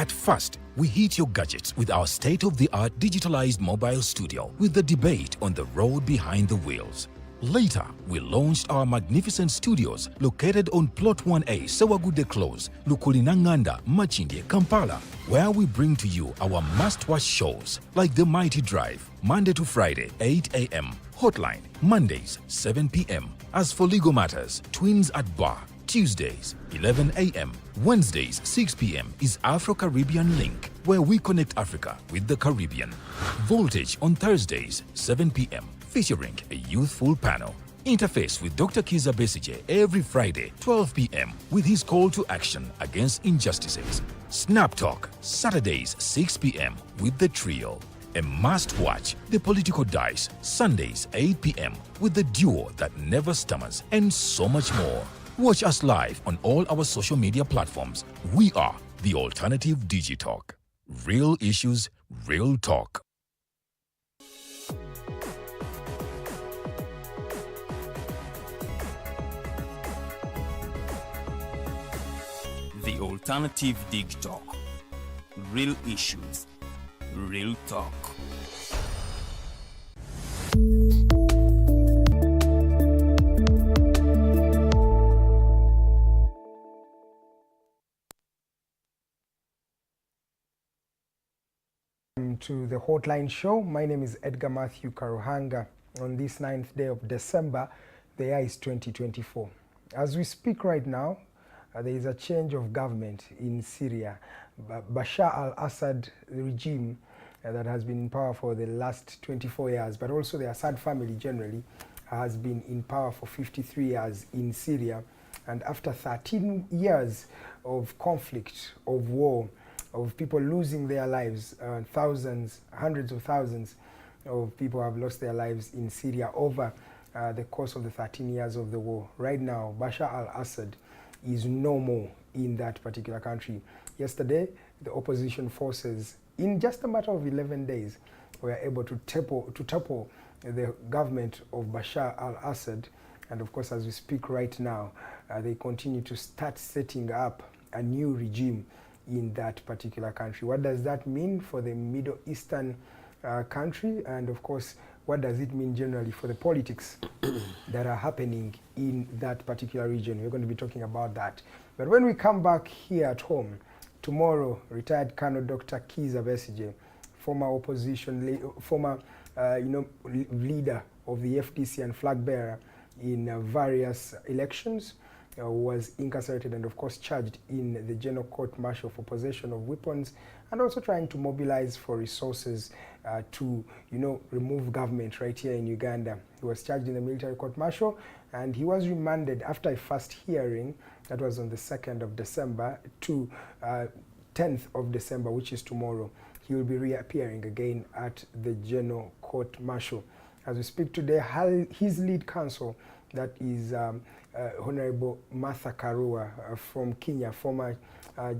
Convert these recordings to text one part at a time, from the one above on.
At first, we hit your gadgets with our state-of-the-art digitalized mobile studio with the debate on the road behind the wheels. Later, we launched our magnificent studios located on Plot 1A, Sewagude Close, Lukulinanganda, Machindye, Kampala, where we bring to you our must-watch shows like The Mighty Drive, Monday to Friday, 8 a.m., Hotline, Mondays, 7 p.m. As for legal matters, Twins at Bar, Tuesdays, 11 a.m. Wednesdays, 6 p.m. is Afro-Caribbean Link, where we connect Africa with the Caribbean. Voltage on Thursdays, 7 p.m., featuring a youthful panel. Interface with Dr. Kiza Besije every Friday, 12 p.m. with his call to action against injustices. Snap Talk, Saturdays, 6 p.m. with the trio. A must-watch, The Political Dice, Sundays, 8 p.m. with the duo that never stammers, and so much more. Watch us live on all our social media platforms. We are the Alternative Digitalk. Real issues, real talk. The Alternative Digitalk. Real issues, real talk. To the Hotline Show. My name is Edgar Mathew Karuhanga. On this 9th day of December, the year is 2024. As we speak right now, there is a change of government in Syria. Bashar al-Assad regime that has been in power for the last 24 years, but also the Assad family generally has been in power for 53 years in Syria. And after 13 years of conflict, of war, of people losing their lives, thousands, hundreds of thousands of people have lost their lives in Syria over the course of the 13 years of the war. Right now, Bashar al-Assad is no more in that particular country. Yesterday, the opposition forces, in just a matter of 11 days, were able to topple the government of Bashar al-Assad. And of course, as we speak right now, they continue to start setting up a new regime in that particular country. What does that mean for the Middle Eastern country? And of course, what does it mean generally for the politics that are happening in that particular region? We're going to be talking about that. But when we come back here at home, tomorrow, retired Colonel Dr. Kiza Besije, former leader of the FDC and flag bearer in various elections, was incarcerated and of course charged in the General Court Martial for possession of weapons and also trying to mobilize for resources to remove government right here in Uganda. He was charged in the military court martial and he was remanded after a first hearing that was on the 2nd of December to 10th of December, which is tomorrow. He will be reappearing again at the General Court Martial. As we speak today, his lead counsel, that is Honorable Martha Karua from Kenya, former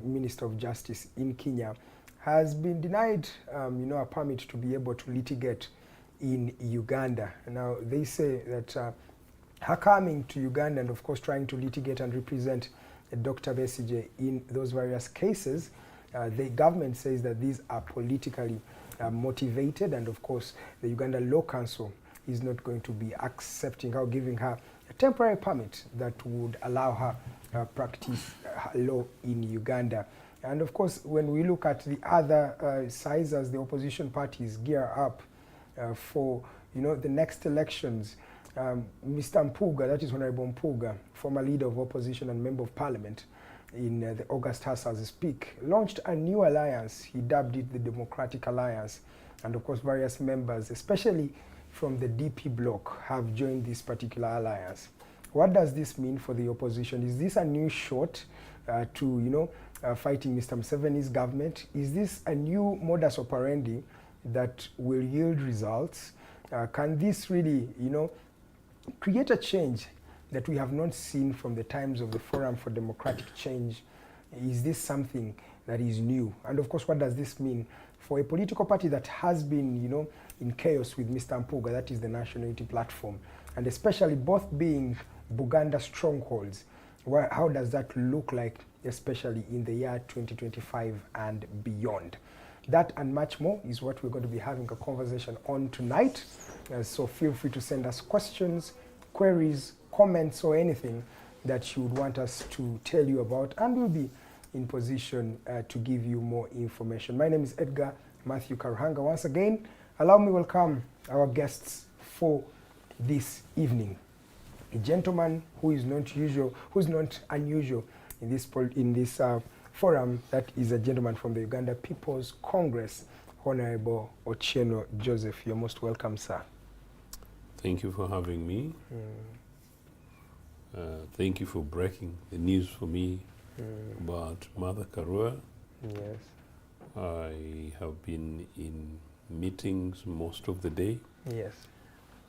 Minister of Justice in Kenya, has been denied a permit to be able to litigate in Uganda. Now, they say that her coming to Uganda and of course trying to litigate and represent Dr. Besije in those various cases, the government says that these are politically motivated, and of course the Uganda Law Council is not going to be accepting her, giving her a temporary permit that would allow her practice law in Uganda. And of course, when we look at the other sides as the opposition parties gear up for the next elections, Mr. Mpuga, that is Honorable Mpuga, former leader of opposition and member of parliament in the August House as we speak, launched a new alliance. He dubbed it the Democratic Alliance. And of course, various members, especially from the DP bloc, have joined this particular alliance. What does this mean for the opposition? Is this a new shot to fighting Mr. Museveni's government? Is this a new modus operandi that will yield results? Can this really create a change that we have not seen from the times of the Forum for Democratic Change? Is this something that is new? And of course, what does this mean for a political party that has been, in chaos with Mr. Mpuga, that is the National Unity Platform, and especially both being Buganda strongholds? How does that look like especially in the year 2025 and beyond. That and much more is what we're going to be having a conversation on tonight. So feel free to send us questions, queries, comments, or anything that you would want us to tell you about, and we'll be in position to give you more information. My name is Edgar Mathew Karuhanga. Once again, allow me welcome our guests for this evening. A gentleman who is not unusual in this forum. That is a gentleman from the Uganda People's Congress, Honorable Ochieno Joseph. You're most welcome, sir. Thank you for having me. Thank you for breaking the news for me about Mother Karua. Yes. I have been in meetings most of the day. Yes.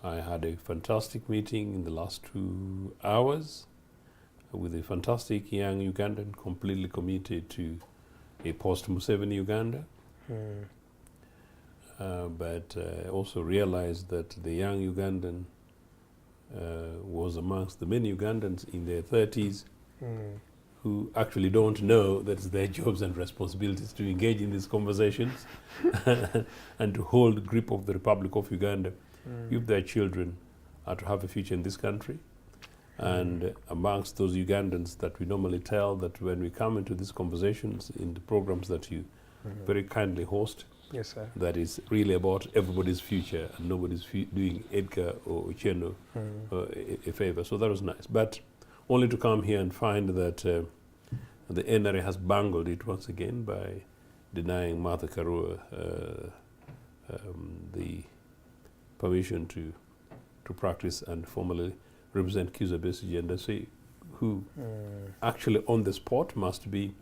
I had a fantastic meeting in the last 2 hours with a fantastic young Ugandan completely committed to a post-Museveni Uganda. But also realized that the young Ugandan was amongst the many Ugandans in their 30s who actually don't know that it's their jobs and responsibilities to engage in these conversations and to hold grip of the Republic of Uganda if their children are to have a future in this country. And amongst those Ugandans that we normally tell that when we come into these conversations in the programs that you very kindly host, yes, sir, that is really about everybody's future and nobody's doing Edgar or Ochieno a favor. So that was nice. But only to come here and find that the NRA has bungled it once again by denying Martha Karua the permission to practice and formally represent Kizza Besigye, and I say who actually on the spot must be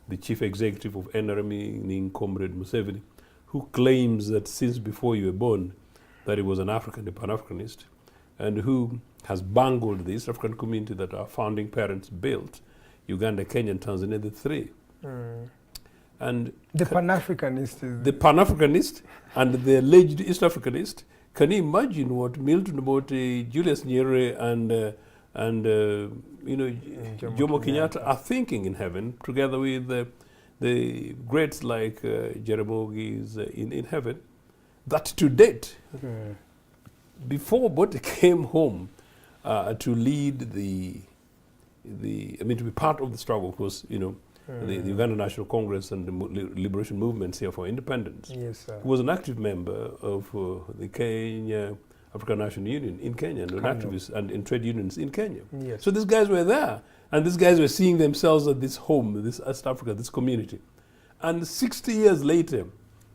the chief executive of NRA, meaning Comrade Museveni, who claims that since before you were born that he was an African, a Pan-Africanist, and who has bungled the East African community that our founding parents built, Uganda, Kenya, and Tanzania, the three. And the Pan-Africanist is the Pan-Africanist and the alleged East Africanist. Can you imagine what Milton Obote, Julius Nyerere, and Jomo Kenyatta are thinking in heaven, together with the greats like Jaramogi's in heaven, that to date, before Obote came home to lead to be part of the struggle, of course, the Uganda National Congress and the liberation movements here for independence. Yes, sir. He was an active member of the Kenya African National Union in Kenya and an activist and in trade unions in Kenya. Yes. So these guys were there, and these guys were seeing themselves at this home, this East Africa, this community. And 60 years later,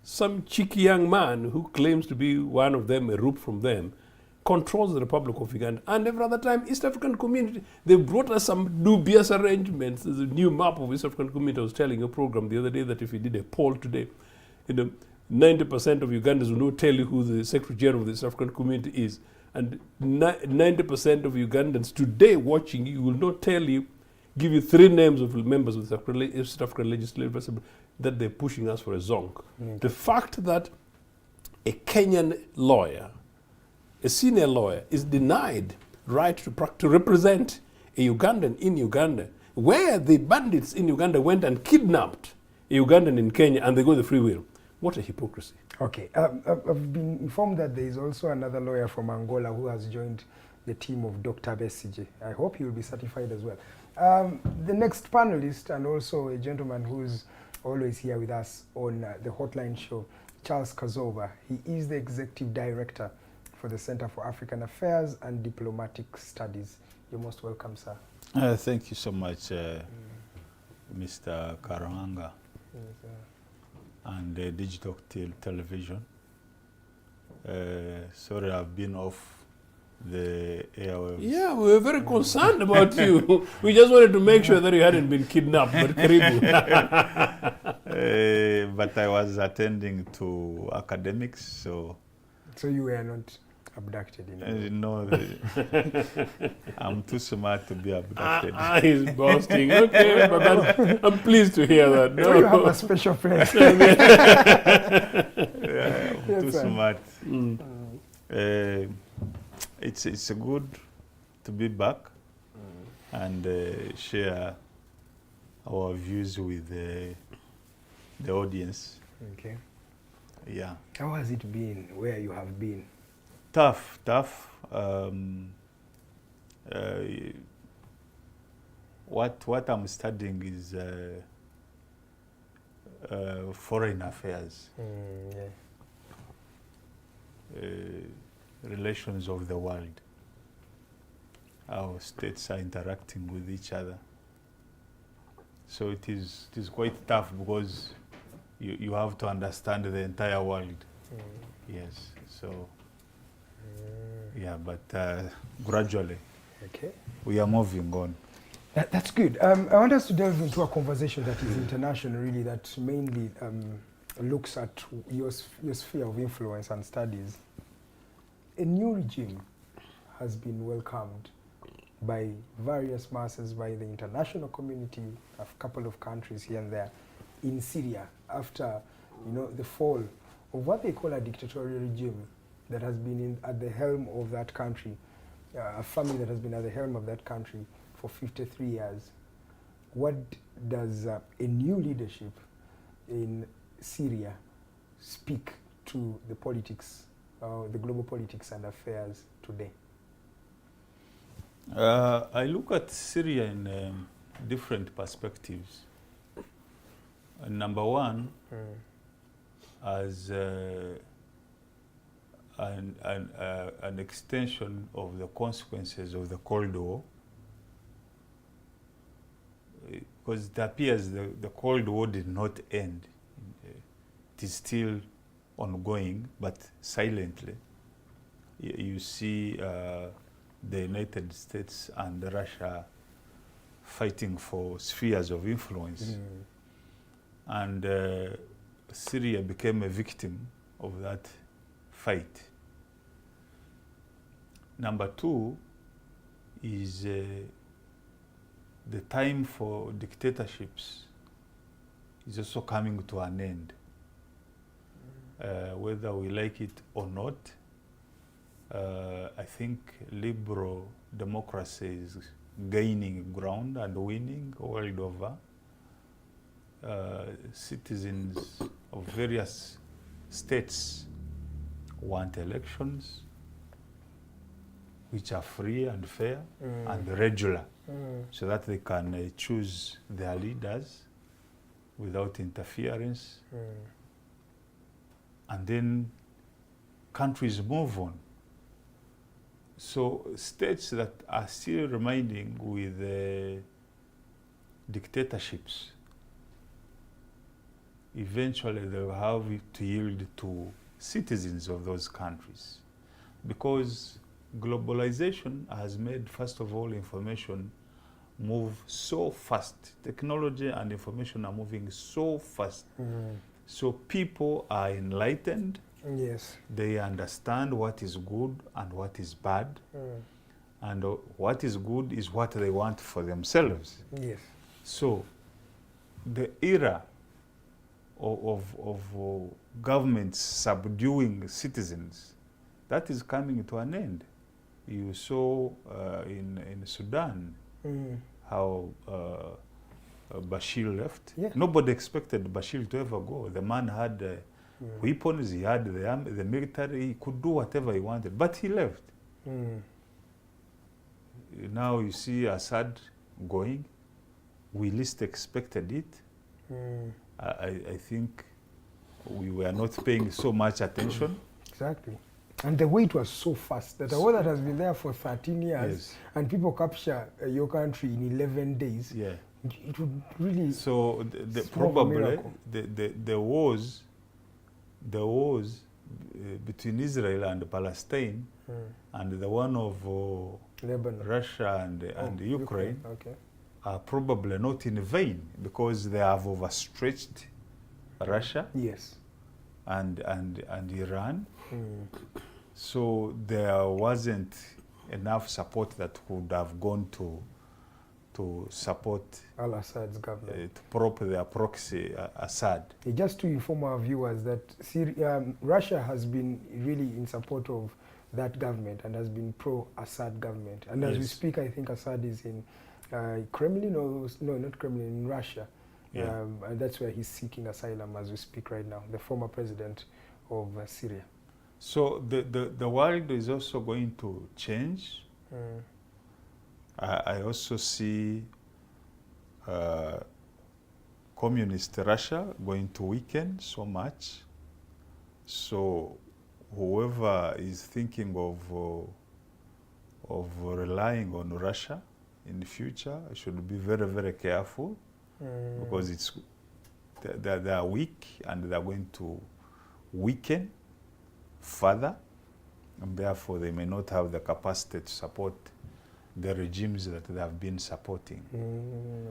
some cheeky young man who claims to be one of them, a root from them, controls the Republic of Uganda. And every other time, East African community, they brought us some dubious arrangements. There's a new map of East African community. I was telling your program the other day that if we did a poll today, 90% of Ugandans will not tell you who the Secretary General of the East African community is. And 90% of Ugandans today watching you will not tell you, give you 3 names of members of the East African Legislative Assembly that they're pushing us for a zonk. The fact that a Kenyan lawyer, a senior lawyer, is denied right to represent a Ugandan in Uganda, where the bandits in Uganda went and kidnapped a Ugandan in Kenya and they got the free will. What a hypocrisy. Okay. I've been informed that there is also another lawyer from Angola who has joined the team of Dr. Besigye. I hope he will be certified as well. The next panelist, and also a gentleman who's always here with us on the Hotline Show, Charles Kazooba. He is the Executive Director for the Center for African Affairs and Diplomatic Studies. You're most welcome, sir. Thank you so much, Mr. Karuhanga, and Digital Television. Sorry, I've been off the airwaves. Yeah, we were very concerned about you. We just wanted to make sure that you hadn't been kidnapped, but karibu. But I was attending to academics, so... So you were not abducted? No, I'm too smart to be abducted. He's boasting. Okay, but I'm pleased to hear that. No. So you have a special place. Yeah, I'm too smart. It's good to be back and share our views with the audience. Okay. Yeah. How has it been where you have been? Tough. What I'm studying is foreign affairs, relations of the world, how states are interacting with each other. So it is quite tough because you have to understand the entire world. Yes. So yeah, but gradually we are moving on. That's good. I want us to delve into a conversation that is international, really, that mainly looks at your sphere of influence and studies. A new regime has been welcomed by various masses, by the international community, a couple of countries here and there, in Syria, after the fall of what they call a dictatorial regime that has been at the helm of that country, a family that has been at the helm of that country for 53 years. What does a new leadership in Syria speak to the politics, the global politics and affairs today? I look at Syria in different perspectives. Number one, as an extension of the consequences of the Cold War, because it appears the Cold War did not end. It is still ongoing, but silently. You see the United States and Russia fighting for spheres of influence. And Syria became a victim of that fight. Number two is the time for dictatorships is also coming to an end. Whether we like it or not, I think liberal democracy is gaining ground and winning world over. Citizens of various states want elections which are free and fair and regular, so that they can choose their leaders without interference. And then countries move on. So states that are still remaining with dictatorships, eventually they will have to yield to citizens of those countries, because globalization has made, first of all, information move so fast. Technology and information are moving so fast. So people are enlightened. Yes. They understand what is good and what is bad. And what is good is what they want for themselves. Yes. So the era of governments subduing citizens, that is coming to an end. You saw in Sudan how Bashir left. Yeah. Nobody expected Bashir to ever go. The man had weapons, he had the army, the military, he could do whatever he wanted, but he left. Now you see Assad going. We least expected it. I think we were not paying so much attention. Exactly. And the way it was so fast, that a war that has been there for 13 years, and people capture your country in 11 days, it would really... So probably the wars between Israel and Palestine, and the one of Lebanon, Russia and Ukraine, are probably not in vain, because they have overstretched Russia and Iran. So there wasn't enough support that would have gone to support Al-Assad's government, to prop their proxy Assad. Just to inform our viewers that Russia has been really in support of that government and has been pro-Assad government. And as we speak, I think Assad is in Kremlin, or no, not Kremlin, in Russia. Yeah. And that's where he's seeking asylum as we speak right now, the former president of Syria. So the world is also going to change. I also see communist Russia going to weaken so much. So whoever is thinking of relying on Russia in the future should be very, very careful, because they are weak and they are going to weaken further, and therefore they may not have the capacity to support the regimes that they have been supporting.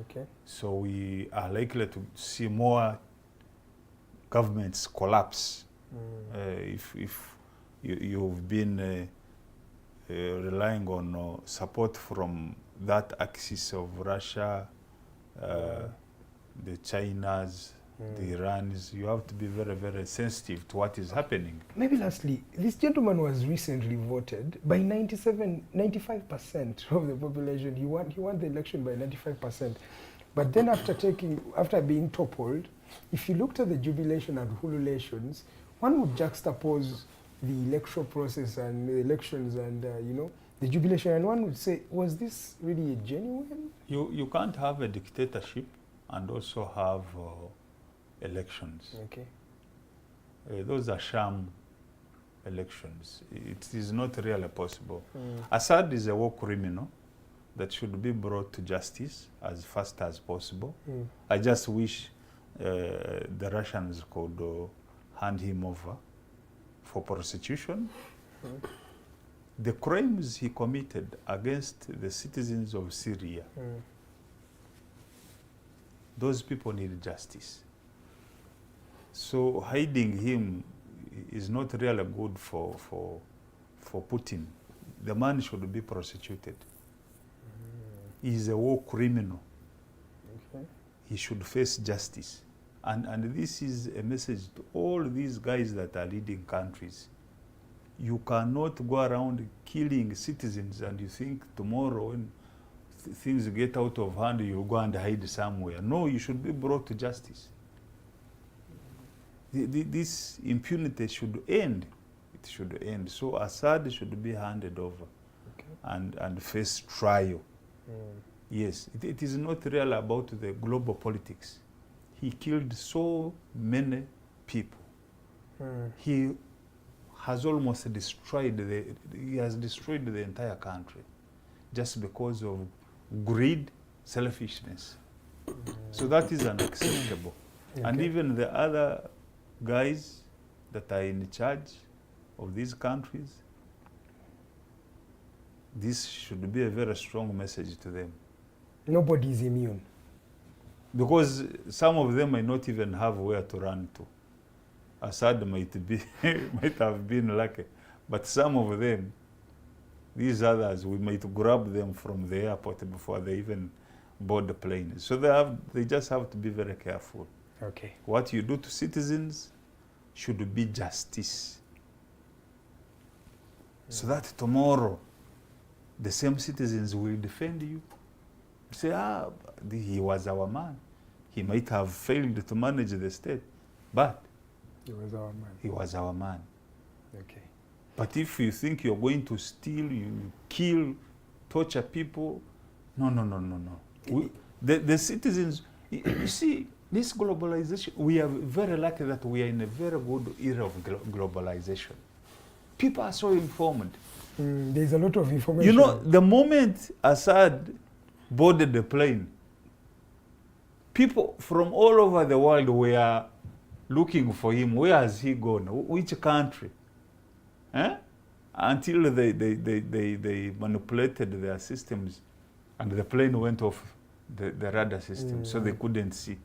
Okay. So we are likely to see more governments collapse if you've been relying on support from that axis of Russia, the Chinas, the Irans. You have to be very, very sensitive to what is happening. Maybe lastly, this gentleman was recently voted by 95% of the population. He won the election by 95%. But then after being toppled, if you looked at the jubilation and ululations, one would juxtapose the electoral process and the elections and the jubilation, and one would say, was this really a genuine? You can't have a dictatorship and also have elections. Okay. Those are sham elections. It is not really possible. Assad is a war criminal that should be brought to justice as fast as possible. I just wish the Russians could hand him over for prosecution. The crimes he committed against the citizens of Syria, those people need justice. So hiding him is not really good for Putin. The man should be prosecuted. He is a war criminal. Okay. He should face justice. And this is a message to all these guys that are leading countries. You cannot go around killing citizens and you think tomorrow when things get out of hand, you'll go and hide somewhere. No, you should be brought to justice. This impunity should end. It should end. So Assad should be handed over and face trial. Yes, it is not really about the global politics. He killed so many people. He has almost destroyed the entire country just because of greed, selfishness. So that is unacceptable. And even the other guys that are in charge of these countries, this should be a very strong message to them. Nobody is immune. Because some of them might not even have where to run to. Assad might have been lucky, but some of them, these others, we might grab them from the airport before they even board the plane. So they just have to be very careful. Okay. What you do to citizens should be justice. So that tomorrow, the same citizens will defend you. Say, he was our man. He might have failed to manage the state, but He was our man. he was our man. Okay. But if you think you're going to steal, you kill, torture people, no. The citizens, you see, this globalization, we are very lucky that we are in a very good era of globalization. People are so informed. There's a lot of information. You know, the moment Assad boarded the plane, people from all over the world were looking for him. Where has he gone? Which country? Until they manipulated their systems and the plane went off the radar system, so they couldn't see.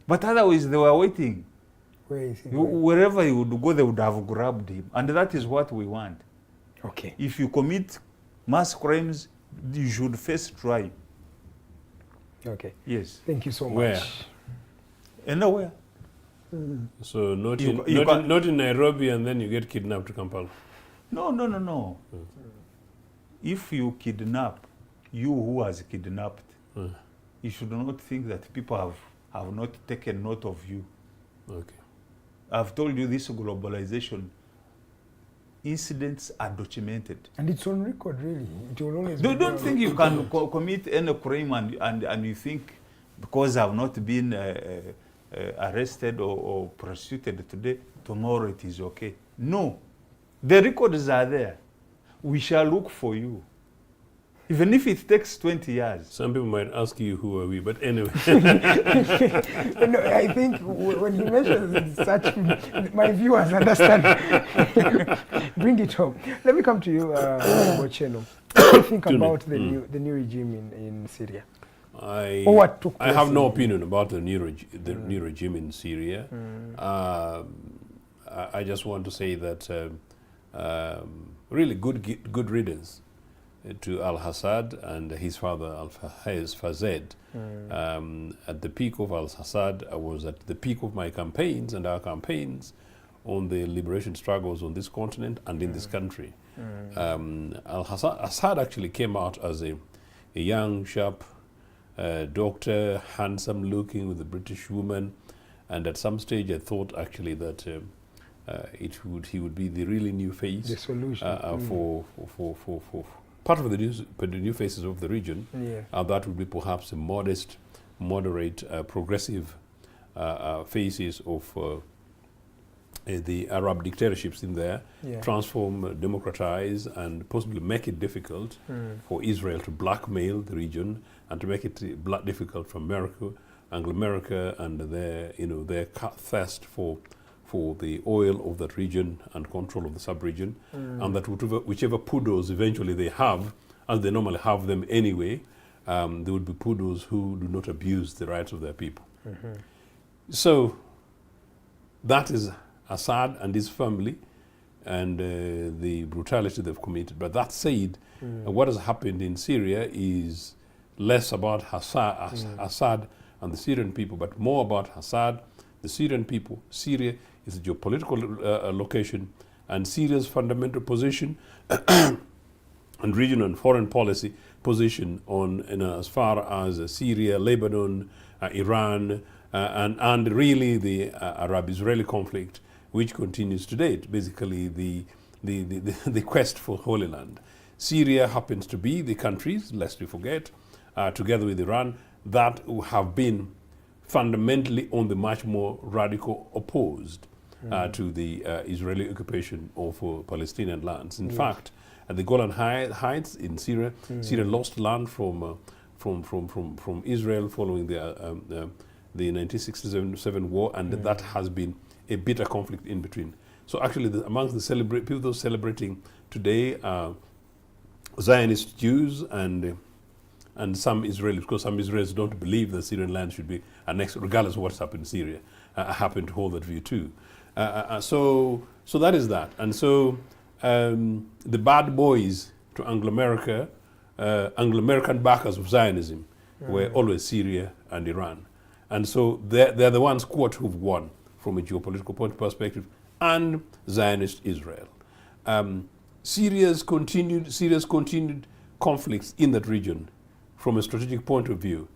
But otherwise, they were waiting. Where is he going? Wherever he would go, they would have grabbed him. And that is what we want. Okay. If you commit mass crimes, you should face trial. Okay. Yes. Thank you so much. Where? Anywhere. So not You in Nairobi and then you get kidnapped to Kampala. No. If you kidnap, you who has kidnapped you should not think that people have not taken note of you. Okay. I've told you this globalization incidents are documented. And it's on record, really. It will always be Don't on think you can commit any crime and you think because I've not been arrested or prosecuted today, tomorrow it is okay. No. The records are there. We shall look for you. Even if it takes 20 years. Some people might ask you who are we, but anyway. No, I think when he mentions such, my viewers understand. Bring it home. Let me come to you, Ochieno. What do you think about the new regime in Syria? What took place? I have no opinion about the new regime in Syria. I just want to say that really good riddance to al-Assad and his father al-Fazed. At the peak of al-Assad, I was at the peak of my campaigns and our campaigns on the liberation struggles on this continent and in this country. Al-Assad actually came out as a young, sharp doctor, handsome looking with a British woman, and at some stage I thought actually that he would be the really new face, the solution for part of the new faces of the region. That would be perhaps a moderate, progressive faces of the Arab dictatorships in there, transform, democratize, and possibly make it difficult for Israel to blackmail the region and to make it difficult for Anglo-America and their thirst for the oil of that region and control of the sub-region, and that whichever poodles eventually they have, as they normally have them anyway, they would be poodles who do not abuse the rights of their people. So that is Assad and his family and the brutality they've committed. But that said, what has happened in Syria is less about Assad and the Syrian people, but more about Assad, the Syrian people. Syria is a geopolitical location, and Syria's fundamental position and regional and foreign policy position on as far as Syria, Lebanon, Iran, and really the Arab-Israeli conflict, which continues to date, basically the quest for Holy Land. Syria happens to be the countries, lest we forget, together with Iran, that have been fundamentally on the much more radical opposed to the Israeli occupation of Palestinian lands. In fact, at the Golan Heights in Syria, Syria lost land from Israel following the 1967 war, and that has been a bitter conflict in between. So actually, amongst the people celebrating today are Zionist Jews and some Israelis, because some Israelis don't believe that Syrian land should be annexed, regardless of what's happened in Syria. I happen to hold that view too. So that is that. And so the bad boys to Anglo-American backers of Zionism were always Syria and Iran. And so they're the ones, quote, who've won from a geopolitical point perspective, and Zionist Israel. Syria's continued conflicts in that region, from a strategic point of view,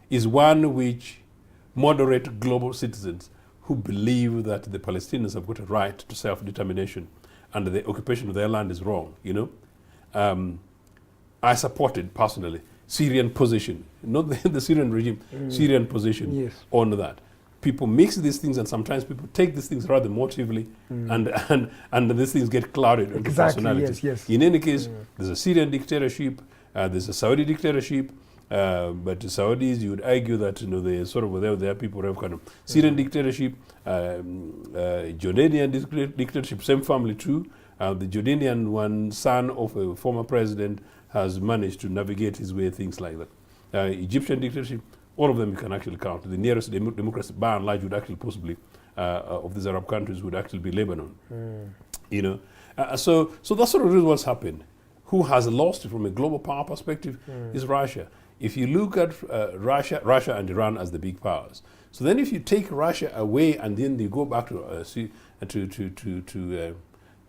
is one which moderate global citizens who believe that the Palestinians have got a right to self-determination and the occupation of their land is wrong, I supported personally Syrian position, not the Syrian regime, Syrian position on that. People mix these things, and sometimes people take these things rather emotively, and these things get clouded into personalities. In any case, there's a Syrian dictatorship, there's a Saudi dictatorship, but the Saudis, you would argue that they sort of their people have kind of Syrian dictatorship, Jordanian dictatorship, same family too. The Jordanian one, son of a former president, has managed to navigate his way, things like that. Egyptian dictatorship, all of them you can actually count. The nearest democracy, by and large, would actually possibly, of these Arab countries, would actually be Lebanon. So that's sort of what's happened. Who has lost from a global power perspective is Russia. If you look at Russia and Iran as the big powers. So then if you take Russia away and then you go back to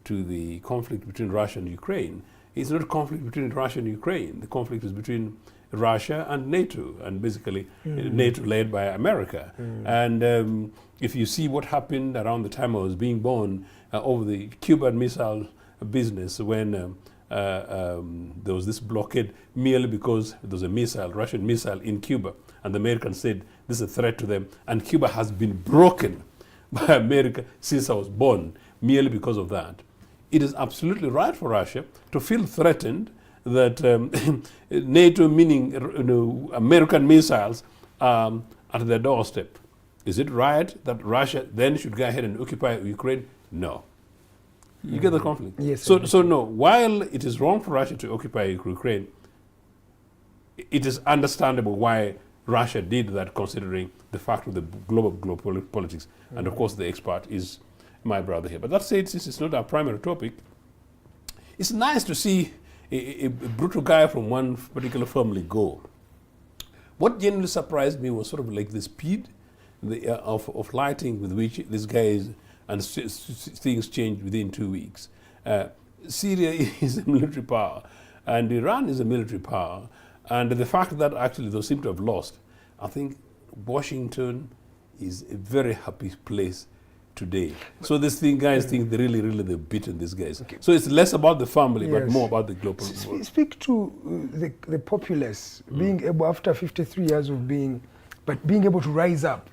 the conflict between Russia and Ukraine, it's not a conflict between Russia and Ukraine. The conflict is between Russia and NATO, and basically NATO led by America. And if you see what happened around the time I was being born over the Cuban missile business, when there was this blockade merely because there was a missile, Russian missile in Cuba, and the Americans said this is a threat to them, and Cuba has been broken by America since I was born, merely because of that. It is absolutely right for Russia to feel threatened that NATO, meaning American missiles, at their doorstep. Is it right that Russia then should go ahead and occupy Ukraine? No. You get the conflict? Yes. So no, while it is wrong for Russia to occupy Ukraine, it is understandable why Russia did that, considering the fact of the global politics. And of course the expert is my brother here. But that said, since it's not our primary topic, it's nice to see a brutal guy from one particular family go. What genuinely surprised me was sort of like the speed of lighting with which this guy is, and things changed within 2 weeks. Syria is a military power, and Iran is a military power, and the fact that actually they seem to have lost, I think Washington is a very happy place today. So this thing, guys think they really they've beaten these guys. Okay. So it's less about the family, but more about the global world. Speak to the populace being able, after 53 years of being able to rise up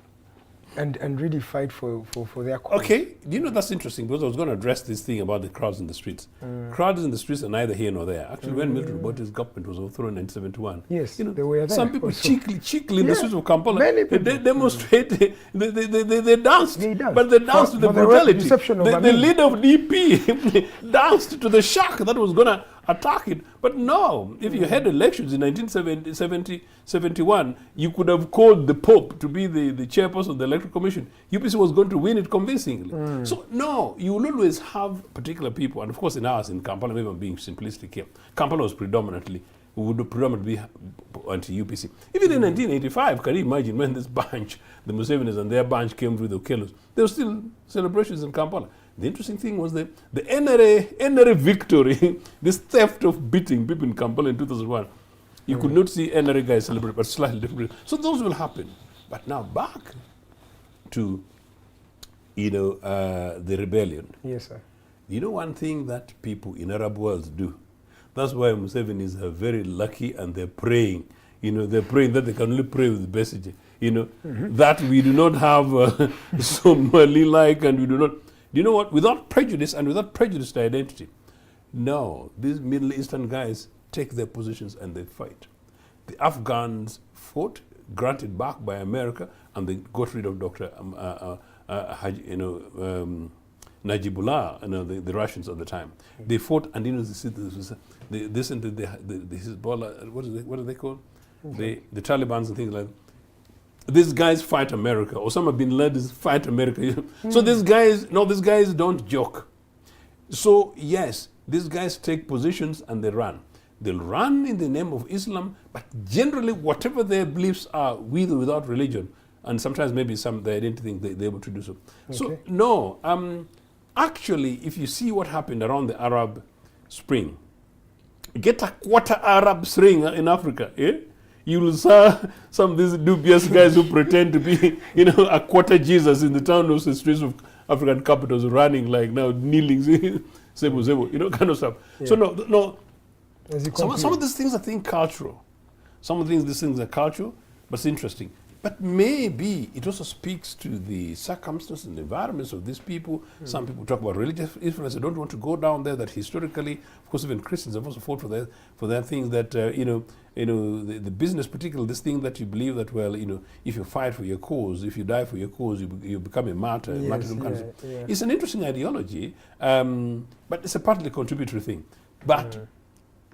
and really fight for their cause. Okay, you know, that's interesting, because I was going to address this thing about the crowds in the streets. Crowds in the streets are neither here nor there. Actually, when Milton Obote's government was overthrown in 1971, yes, you know, they were there. some people cheekily in the streets of Kampala, they demonstrated, they danced, but they danced to the brutality. The leader of DP danced to the shark that was going to attack it. But no, if you had elections in 1971, you could have called the Pope to be the chairperson of the Electoral Commission. UPC was going to win it convincingly. So no, you will always have particular people, and of course in ours, in Kampala, maybe I'm being simplistic here, Kampala was predominantly be anti-UPC. Even in 1985, can you imagine when this bunch, the Musevenis and their bunch came through the Okelos, there were still celebrations in Kampala. The interesting thing was the NRA victory, this theft of beating people in Kampala in 2001. You could not see NRA guys celebrate, but slightly different. So those will happen. But now back to, the rebellion. Yes, sir. You know one thing that people in Arab worlds do? That's why Musevenis are very lucky, and they're praying. They're praying that they can only pray with Besige. That we do not have Somali-like, and we do not. Do you know what? Without prejudice and without prejudiced identity. No, these Middle Eastern guys take their positions and they fight. The Afghans fought, granted back by America, and they got rid of Dr. Najibullah, the Russians at the time. They fought, and the Hezbollah, what are they called? The Taliban and things like that. These guys fight America. Osama bin Laden fight America. So these guys don't joke. So yes, these guys take positions and they run. They'll run in the name of Islam, but generally whatever their beliefs are, with or without religion, and sometimes maybe they didn't think they're able to do so. Okay. So no, actually, if you see what happened around the Arab Spring, get a quarter Arab Spring in Africa, eh? You will see some of these dubious guys who pretend to be, a quarter Jesus in the town of the streets of African capitals, running like now, kneeling, kind of stuff. Yeah. So no. Some of these things I think cultural. Some of these things are cultural, but it's interesting. But maybe it also speaks to the circumstances and the environments of these people. Some people talk about religious influence. I don't want to go down there. That historically, of course, even Christians have also fought for their things. That the business, particularly this thing that you believe that if you fight for your cause, if you die for your cause, you become a martyr. Yes, It's an interesting ideology, but it's a partly contributory thing. But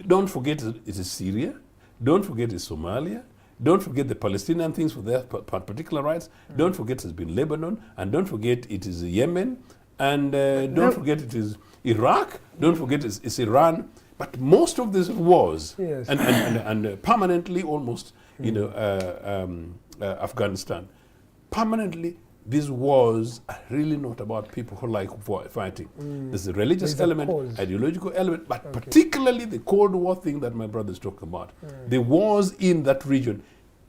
don't forget it is Syria. Don't forget it's Somalia. Don't forget the Palestinian things for their particular rights. Don't forget it's been Lebanon. And don't forget it is Yemen. And don't forget it is Iraq. Don't forget it's Iran. But most of these wars, and permanently almost, Afghanistan, permanently these wars are really not about people who like fighting. There's a religious There's a element, cause. ideological element, but particularly the Cold War thing that my brother is talking about. The wars in that region,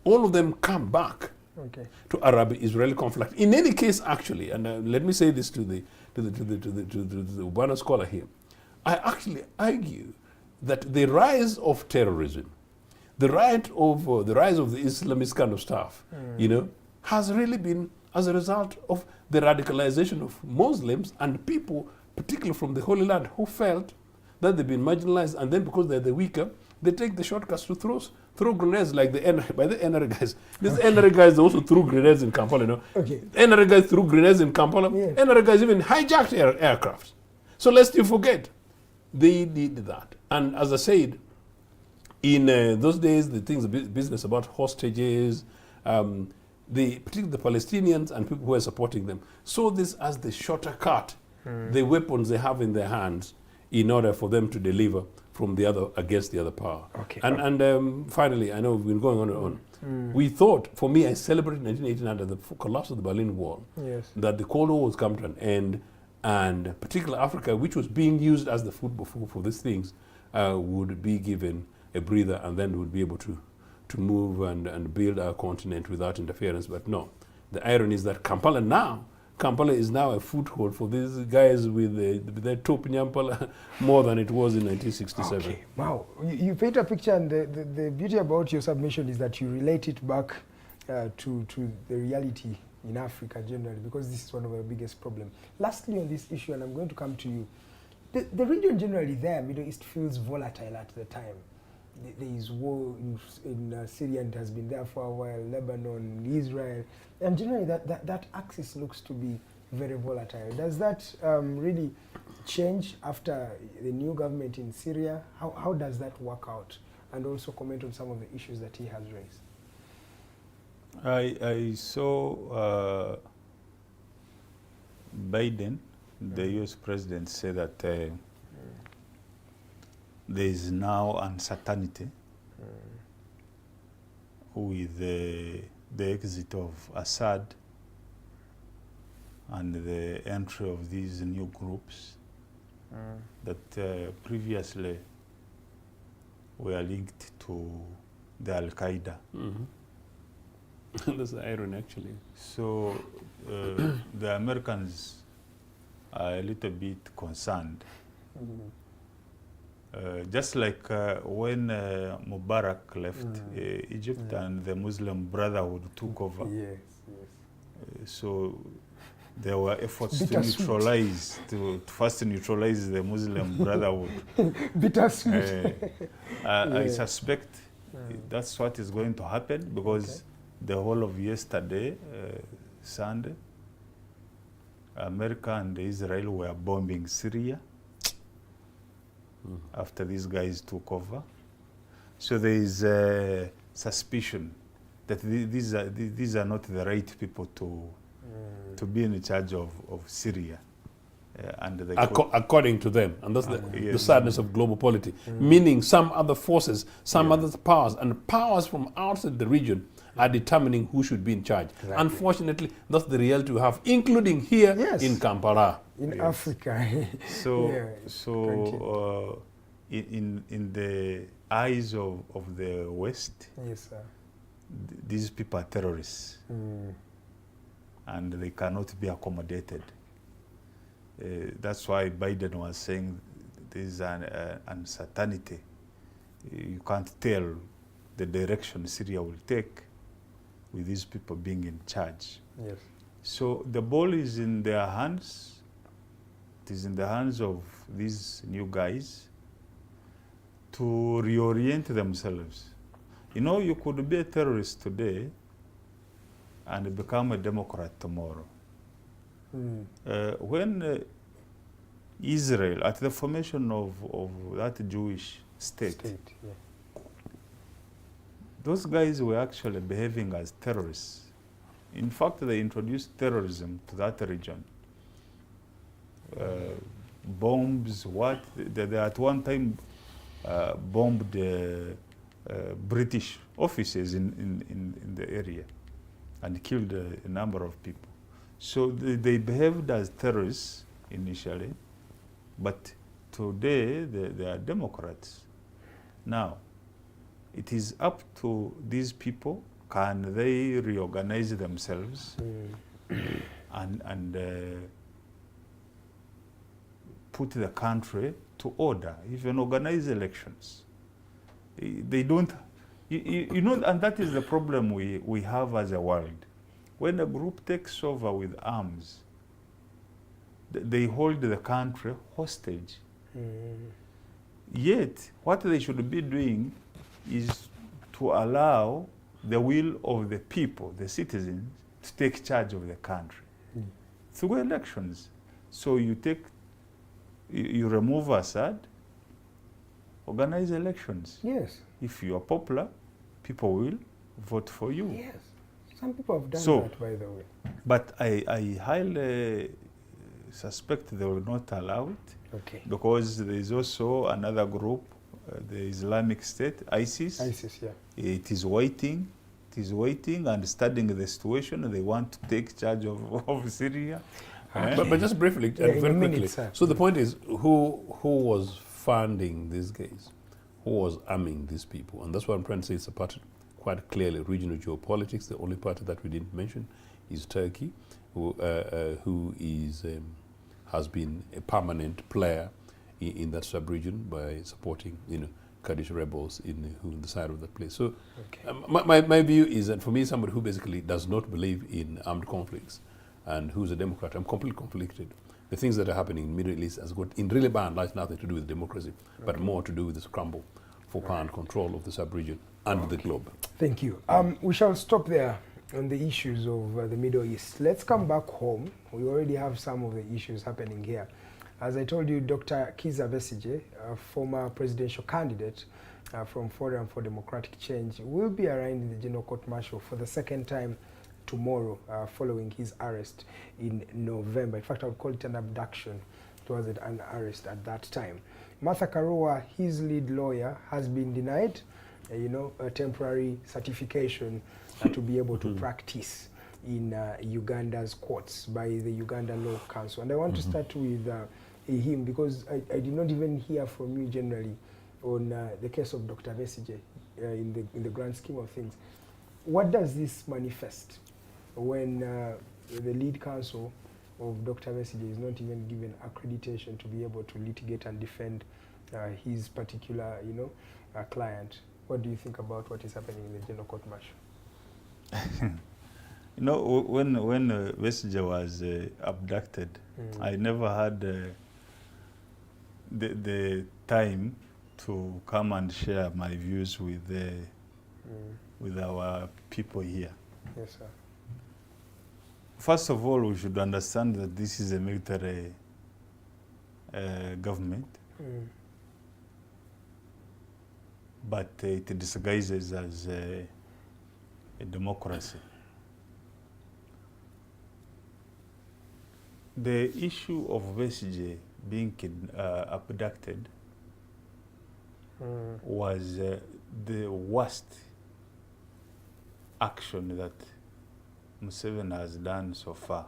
all of them come back to Arab-Israeli conflict. In any case, actually, and let me say this to the Ubana scholar here, I actually argue that the rise of terrorism, the rise of the Islamist kind of stuff, has really been as a result of the radicalization of Muslims and people, particularly from the Holy Land, who felt that they've been marginalized, and then because they're the weaker, they take the shortcuts to throw grenades like the NRA guys. These NRA guys also threw grenades in Kampala, NRA guys threw grenades in Kampala. NRA guys even hijacked aircrafts. So lest you forget, they did that. And as I said, in those days, the business about hostages, particularly the Palestinians and people who were supporting them, saw this as the shorter cut, the weapons they have in their hands, in order for them to deliver from the other against the other power. And finally, I know we've been going on and on. We thought, for me, I celebrated 1989 at the collapse of the Berlin Wall, that the Cold War was come to an end, and particularly Africa, which was being used as the football for these things, would be given a breather, and then would be able to move and build our continent without interference. But no, the irony is that Kampala is now a foothold for these guys with their top nyampala more than it was in 1967. Wow, you paint a picture, and the beauty about your submission is that you relate it back to the reality in Africa generally, because this is one of our biggest problems. Lastly on this issue, and I'm going to come to you, the region generally there, Middle East, feels volatile at the time. There is war in Syria, and it has been there for a while, Lebanon, Israel, and generally that axis looks to be very volatile. Does that really change after the new government in Syria? How does that work out? And also comment on some of the issues that he has raised. I saw Biden, the US president, say that there is now uncertainty with the exit of Assad and the entry of these new groups that previously were linked to the Al-Qaeda. That's the irony, actually. So the Americans are a little bit concerned. Just like when Mubarak left Egypt and the Muslim Brotherhood took over. So there were efforts to neutralize, to first neutralize the Muslim Brotherhood. Bittersweet. I suspect that's what is going to happen, because the whole of yesterday, Sunday, America and Israel were bombing Syria after these guys took over. So there is a suspicion that these are not the right people to be in charge of Syria. And according to them, and that's the sadness of global politics, meaning some other forces, some other powers, and powers from outside the region are determining who should be in charge. Unfortunately, that's the reality we have, including here in Kampala. In Africa. So in the eyes of the West, these people are terrorists, and they cannot be accommodated. That's why Biden was saying there is an uncertainty. You can't tell the direction Syria will take with these people being in charge. So the ball is in their hands. It is in the hands of these new guys to reorient themselves. You know, you could be a terrorist today and become a Democrat tomorrow. When Israel, at the formation of that Jewish state, those guys were actually behaving as terrorists. In fact, they introduced terrorism to that region. Bombs, they at one time bombed British offices in the area and killed a number of people. So they behaved as terrorists initially, but today they are Democrats. Now, it is up to these people, can they reorganize themselves and put the country to order, even organize elections. They don't, you know, and that is the problem we have as a world. When a group takes over with arms, they hold the country hostage. Yet, what they should be doing is to allow the will of the people, the citizens, to take charge of the country through elections. So you remove Assad, organize elections. Yes. If you are popular, people will vote for you. Yes. Some people have done that, by the way. But I highly suspect they will not allow it. Okay. Because there is also another group, the Islamic State, ISIS. ISIS, yeah. It is waiting and studying the situation. They want to take charge of Syria. But just briefly, and very quickly. So the point is, who was funding these guys? Who was arming these people? And that's what I'm trying to say. It's a part, quite clearly, regional geopolitics. The only party that we didn't mention is Turkey, who is has been a permanent player in that sub-region by supporting, Kurdish rebels in the side of that place. So my view is that for me, somebody who basically does not believe in armed conflicts and who's a Democrat, I'm completely conflicted. The things that are happening in the Middle East has got, in really by and large, nothing to do with democracy, but more to do with the scramble for power and control of the sub-region and the globe. Thank you. We shall stop there on the issues of the Middle East. Let's come back home. We already have some of the issues happening here. As I told you, Dr. Kizza Besigye, a former presidential candidate from Forum for Democratic Change, will be arraigned in the General Court Martial for the second time tomorrow, following his arrest in November. In fact, I would call it an abduction. It wasn't an arrest at that time. Martha Karua, his lead lawyer, has been denied, a temporary certification to be able to practice in Uganda's courts by the Uganda Law Council. And I want to start with him, because I did not even hear from you generally on the case of Dr. Besigye in the grand scheme of things. What does this manifest when the lead counsel of Dr. Besigye is not even given accreditation to be able to litigate and defend his particular, client? What do you think about what is happening in the General Court Martial? When Besigye was abducted, I never had the time to come and share my views with our people here. Yes, sir. First of all, we should understand that this is a military government, but it disguises as a democracy. The issue of Besigye being abducted was the worst action that Museveni has done so far.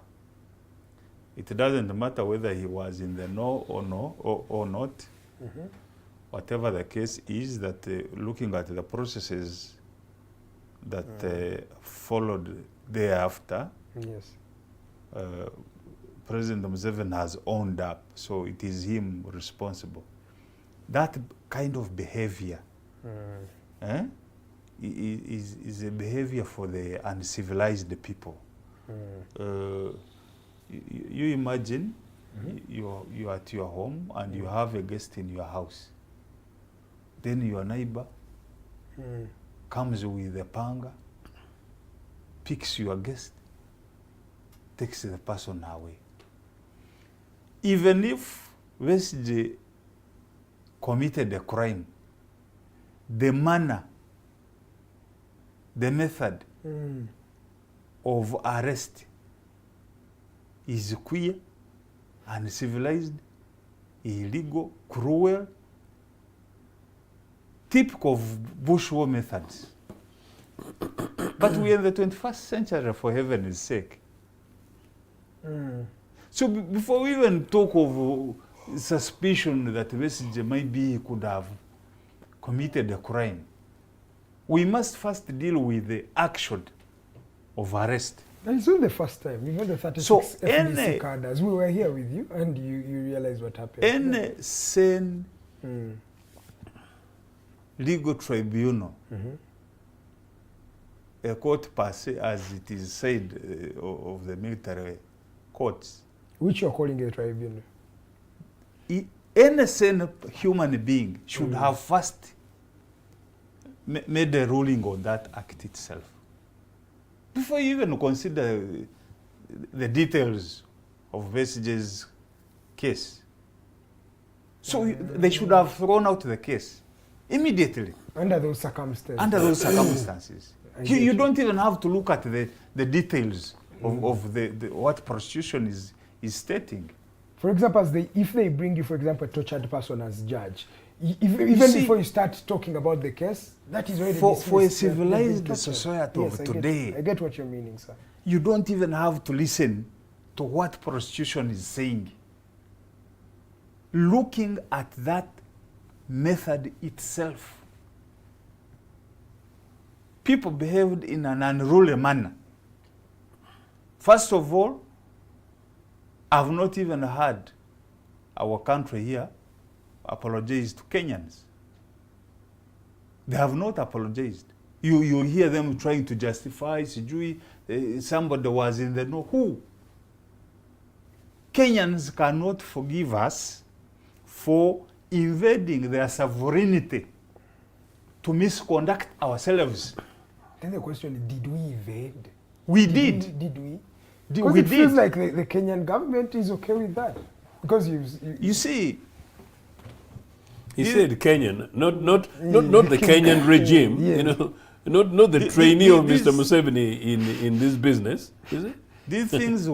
It doesn't matter whether he was in the know or not. Whatever the case is, that looking at the processes that followed thereafter, yes, President Museveni has owned up, so it is him responsible. That kind of behavior is a behavior for the uncivilized people. You imagine you're at your home and you have a guest in your house. Then your neighbor comes with a panga, picks your guest, takes the person away. Even if Besigye committed a crime, the manner, the method of arrest is queer, uncivilized, illegal, cruel, typical of bush war methods. But we are in the 21st century, for heaven's sake. So before we even talk of suspicion that Besigye maybe he could have committed a crime, we must first deal with the action of arrest. And it's not the first time. We've had the 36 So FDC cadres. We were here with you, and you realized what happened. Any sane legal tribunal, a court per se, as it is said of the military courts, Which you're calling a tribunal. Any sane human being should have first made a ruling on that act itself. Before you even consider the details of Besigye's case. So they should have thrown out the case immediately. Under those circumstances. Under those circumstances. You don't even have to look at the details of what prostitution is stating. For example, if they bring you, for example, a tortured person as judge, even before you start talking about the case, that is already for a civilized society of today. I get what you're meaning, sir. You don't even have to listen to what prostitution is saying. Looking at that method itself, people behaved in an unruly manner. First of all, I've not even heard our country here apologize to Kenyans. They have not apologized. You hear them trying to justify, somebody was in the know. Who? Kenyans cannot forgive us for invading their sovereignty to misconduct ourselves. Then the question is, did we invade? We did. Did we? Because it feels like the Kenyan government is okay with that. Because you see, he said Kenyan, not the Kenyan regime, not the trainee of Mr. Museveni in this business, is it? These things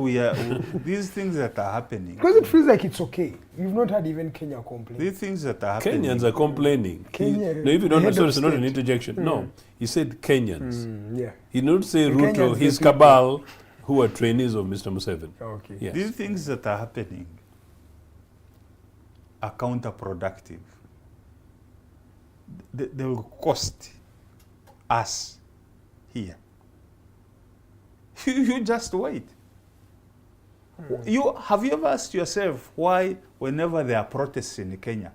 these things that are happening. Because it feels like it's okay. You've not had even Kenya complain. These things that are happening. Kenyans are complaining. Kenya, if you don't understand, it's not an interjection. No, he said Kenyans. Yeah. He did not say The Ruto, Kenyans, his the people. cabal, who are trainees of Mr. Museveni. Okay. Yes. These things that are happening are counterproductive. They will cost us here. You just wait. Have you ever asked yourself why, whenever there are protests in Kenya,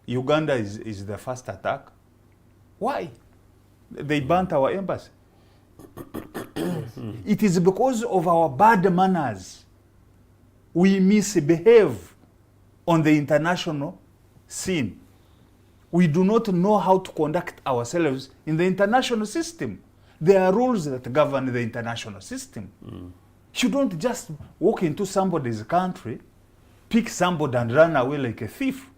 Uganda is the first attack? Why? They burnt our embassy. It is because of our bad manners. We misbehave on the international scene. We do not know how to conduct ourselves in the international system. There are rules that govern the international system. You don't just walk into somebody's country, pick somebody and run away like a thief.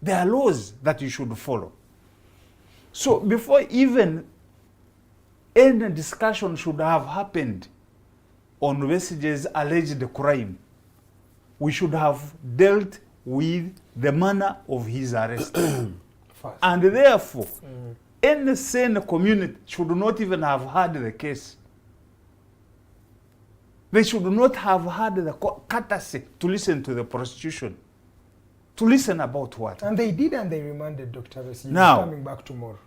There are laws that you should follow. So before even any discussion should have happened on Besigye's alleged crime, we should have dealt with the manner of his arrest. And therefore, any sane community should not even have had the case. They should not have had the courtesy to listen to the prostitution. To listen about what? And they did, and they remanded Dr. Besigye. Now, coming back tomorrow.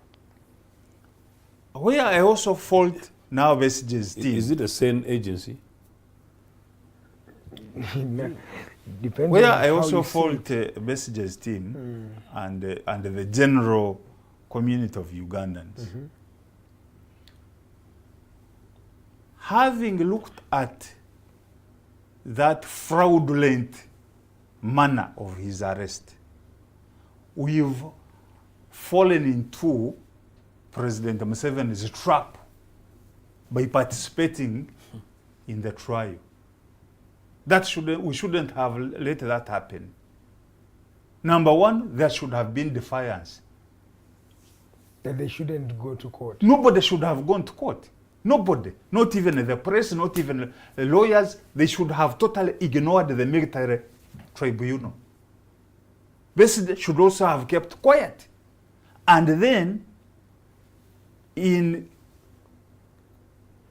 Where I also fault now Besigye's team. Is it a sane agency? Depends Where on I how also you see fault it. Besigye's team and the general community of Ugandans. Having looked at that fraudulent manner of his arrest, we've fallen into President Museveni's trap by participating in the trial. We shouldn't have let that happen. Number one, there should have been defiance. That they shouldn't go to court. Nobody should have gone to court. Nobody. Not even the press, not even the lawyers. They should have totally ignored the military tribunal. Besigye should also have kept quiet. And then, in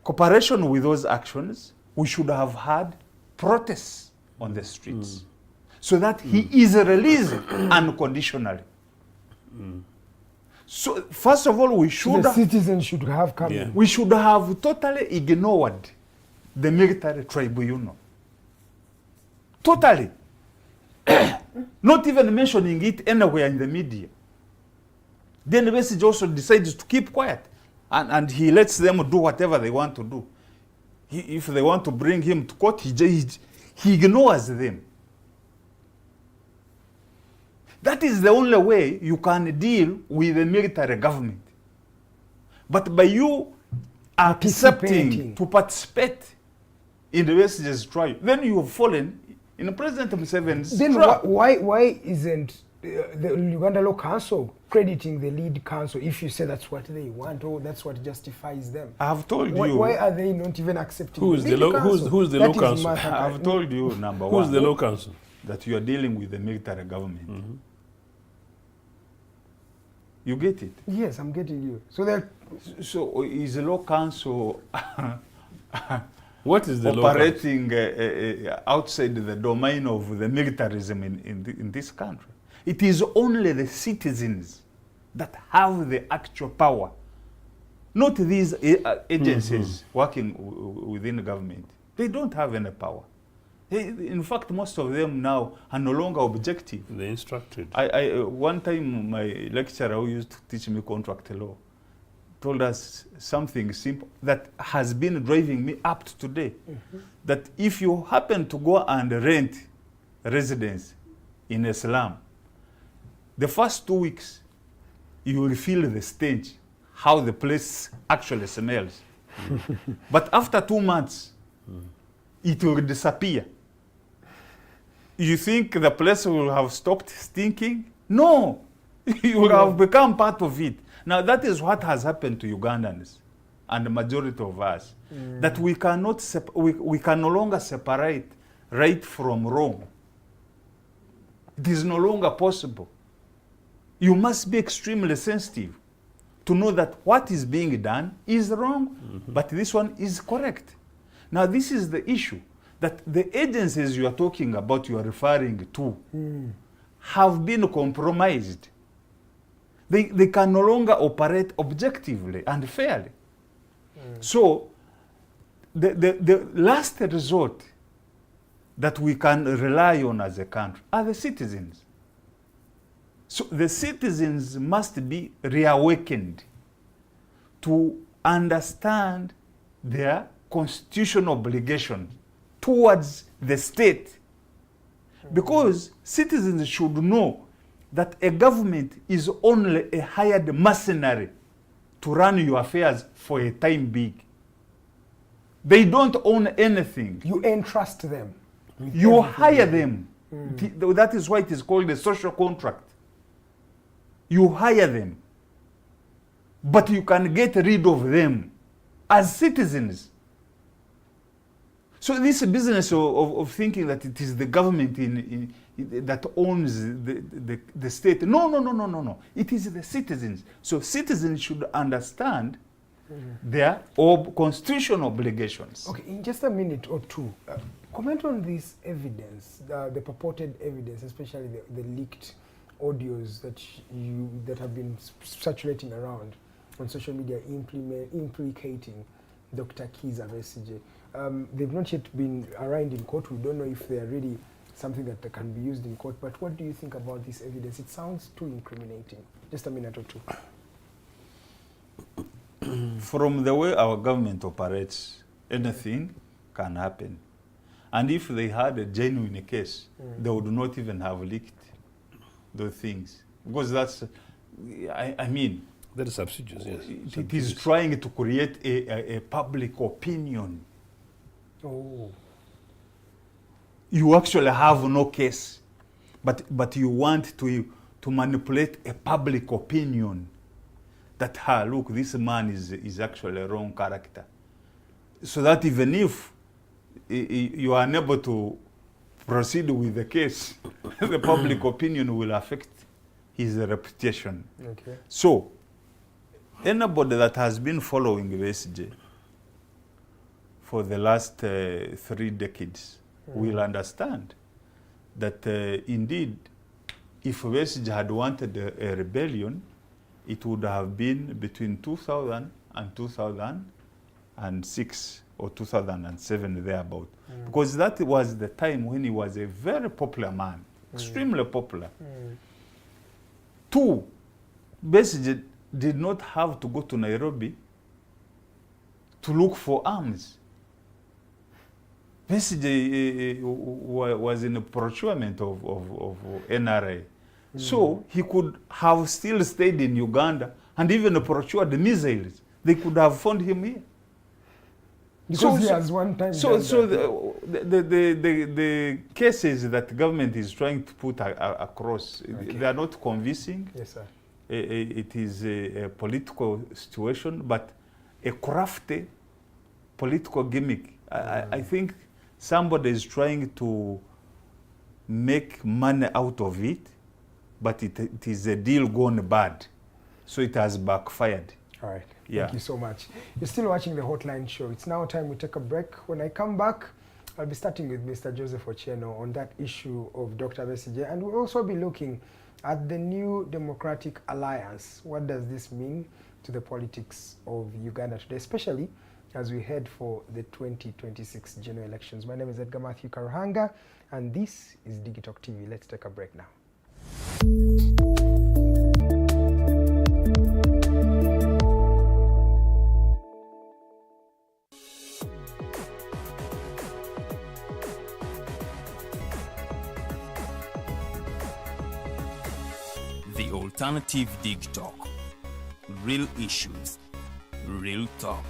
cooperation with those actions, we should have had protests on the streets so that he is released unconditionally. So first of all, we should The citizens should have come in. we should have totally ignored the military tribunal. Totally. Not even mentioning it anywhere in the media. Then Besigye also decides to keep quiet. And he lets them do whatever they want to do. If they want to bring him to court, he ignores them. That is the only way you can deal with the military government. But by you accepting to participate in the Besigye's trial, then you have fallen in President Museveni's Then trap. why isn't the Uganda Law Council crediting the lead council if you say that's what they want or that's what justifies them? I have told you. Why are they not even accepting Who's the lead law- council? who's the That law is council? Martha I have told you, number Who's one, the law council? that you are dealing with the military government. You get it? Yes, I'm getting you. So that So is the law council What is the law council? operating outside the domain of the militarism in this country? It is only the citizens that have the actual power, not these agencies working within the government. They don't have any power. In fact, most of them now are no longer objective. They instructed. One time, my lecturer who used to teach me contract law told us something simple that has been driving me up to today. That if you happen to go and rent a residence in a slum, the first 2 weeks, you will feel the stench, how the place actually smells. But after 2 months, it will disappear. You think the place will have stopped stinking? No, you will have become part of it. Now that is what has happened to Ugandans and the majority of us, that we cannot we can no longer separate right from wrong. It is no longer possible. You must be extremely sensitive to know that what is being done is wrong, but this one is correct. Now this is the issue, that the agencies you are talking about, you are referring to, have been compromised. They can no longer operate objectively and fairly. So the last resort that we can rely on as a country are the citizens. So the citizens must be reawakened to understand their constitutional obligation towards the state. Because citizens should know that a government is only a hired mercenary to run your affairs for a time being. They don't own anything. you entrust them. with You everything. hire them. That is why it is called a social contract. You hire them. But you can get rid of them as citizens. So this business of thinking that it is the government that owns the state. No. It is the citizens. So citizens should understand their constitutional obligations. Okay, in just a minute or two, comment on this evidence, the purported evidence, especially the leaked audios that have been circulating around on social media implicating Dr. Kizza Besigye. They've not yet been arraigned in court. We don't know if they are really something that can be used in court. But what do you think about this evidence? It sounds too incriminating. Just a minute or two. From the way our government operates, anything can happen. And if they had a genuine case, they would not even have leaked those things. Because that's, I mean, That is subsidious, yes. it is trying to create a public opinion. Oh. You actually have no case, but you want to manipulate a public opinion that, look, this man is actually a wrong character. So that even if you are unable to proceed with the case, the public opinion will affect his reputation. Okay. So, anybody that has been following Besigye for the last 3 decades will understand that indeed, if Besigye had wanted a rebellion, it would have been between 2000 and 2006 or 2007 thereabout. Because that was the time when he was a very popular man, extremely popular. 2, Besigye did not have to go to Nairobi to look for arms. Besigye was in a procurement of NRA. So he could have still stayed in Uganda and even procured the missiles. They could have found him here. Because he has one time So done that. the cases that the government is trying to put across, they are not convincing. Yes, sir. It is a political situation, but a crafty political gimmick. I think somebody is trying to make money out of it, but it is a deal gone bad. So it has backfired. All right. Yeah. Thank you so much. You're still watching the Hotline Show. It's now time we take a break. When I come back, I'll be starting with Mr. Joseph Ochieno on that issue of Dr. Besigye, and we'll also be looking at the new Democratic Alliance. What does this mean to the politics of Uganda today, especially as we head for the 2026 general elections? My name is Edgar Mathew Karuhanga, and this is Digitalk TV. Let's take a break now. The Alternative Digitalk. Real issues, real talk.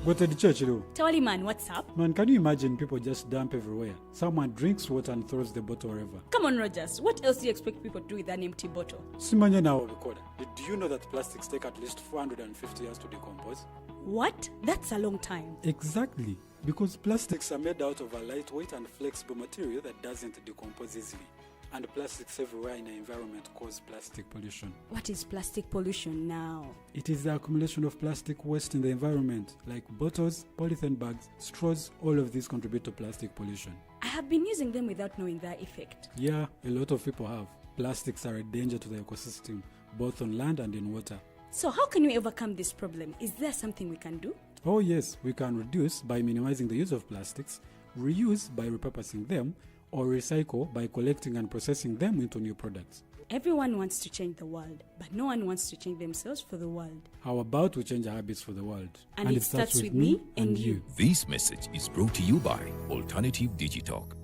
Go to the church, though. Tawali man, what's up? Man, can you imagine people just dump everywhere? Someone drinks water and throws the bottle wherever. Come on, Rogers. What else do you expect people to do with an empty bottle? Simanya now, recorder. Did you know that plastics take at least 450 years to decompose? What? That's a long time. Exactly. Because plastics are made out of a lightweight and flexible material that doesn't decompose easily. And plastics everywhere in the environment cause plastic pollution. What is plastic pollution now? It is the accumulation of plastic waste in the environment, like bottles, polythene bags, straws. All of these contribute to plastic pollution. I have been using them without knowing their effect. Yeah, a lot of people have. Plastics are a danger to the ecosystem, both on land and in water. So how can we overcome this problem? Is there something we can do? Oh yes, we can reduce by minimizing the use of plastics, reuse by repurposing them, or recycle by collecting and processing them into new products. Everyone wants to change the world, but no one wants to change themselves for the world. How about we change our habits for the world? And it starts with me and you. This message is brought to you by Alternative Digitalk.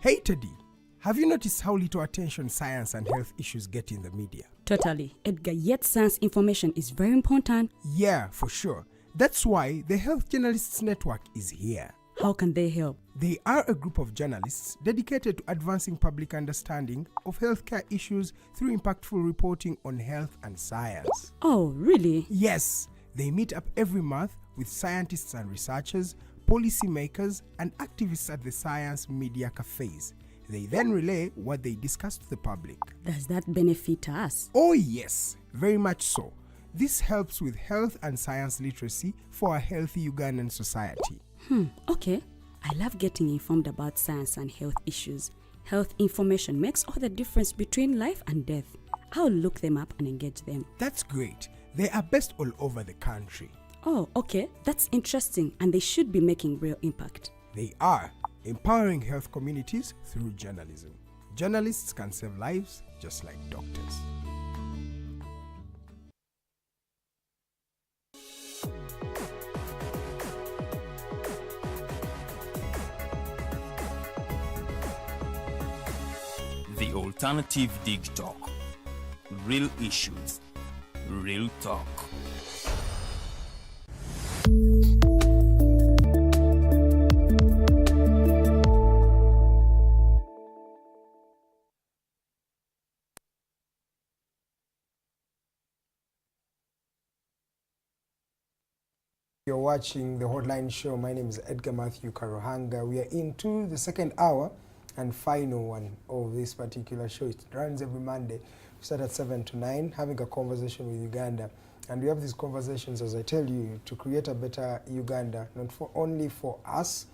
Hey, Teddy. Have you noticed how little attention science and health issues get in the media? Totally. Edgar, yet science information is very important. Yeah, for sure. That's why the Health Journalists Network is here. How can they help? They are a group of journalists dedicated to advancing public understanding of healthcare issues through impactful reporting on health and science. Oh, really? Yes, they meet up every month with scientists and researchers, policymakers, and activists at the Science Media Cafes. They then relay what they discuss to the public. Does that benefit us? Oh yes, very much so. This helps with health and science literacy for a healthy Ugandan society. Okay. I love getting informed about science and health issues. Health information makes all the difference between life and death. I'll look them up and engage them. That's great. They are based all over the country. Oh, okay. That's interesting, and they should be making real impact. They are empowering health communities through journalism. Journalists can save lives just like doctors. The Alternative Digitalk. Real issues, real talk. You're watching the Hotline Show. My name is Edgar Mathew Karuhanga. We are into the second hour and final one of this particular show. It runs every Monday start at 7 to 9, having a conversation with Uganda. And we have these conversations, as I tell you, to create a better Uganda, not for only for us,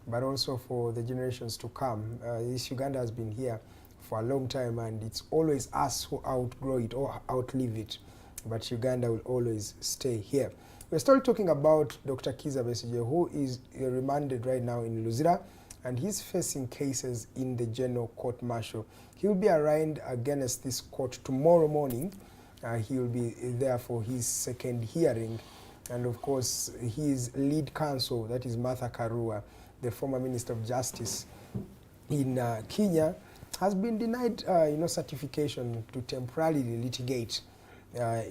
but also for the generations to come. This Uganda has been here for a long time, and it's always us who outgrow it or outlive it. But Uganda will always stay here. We're still talking about Dr. Kizza Besigye, who is remanded right now in Luzira, and he's facing cases in the General Court Martial. He'll be arraigned against this court tomorrow morning. He'll be there for his second hearing. And of course, his lead counsel, that is Martha Karua, the former Minister of Justice in Kenya, has been denied certification to temporarily litigate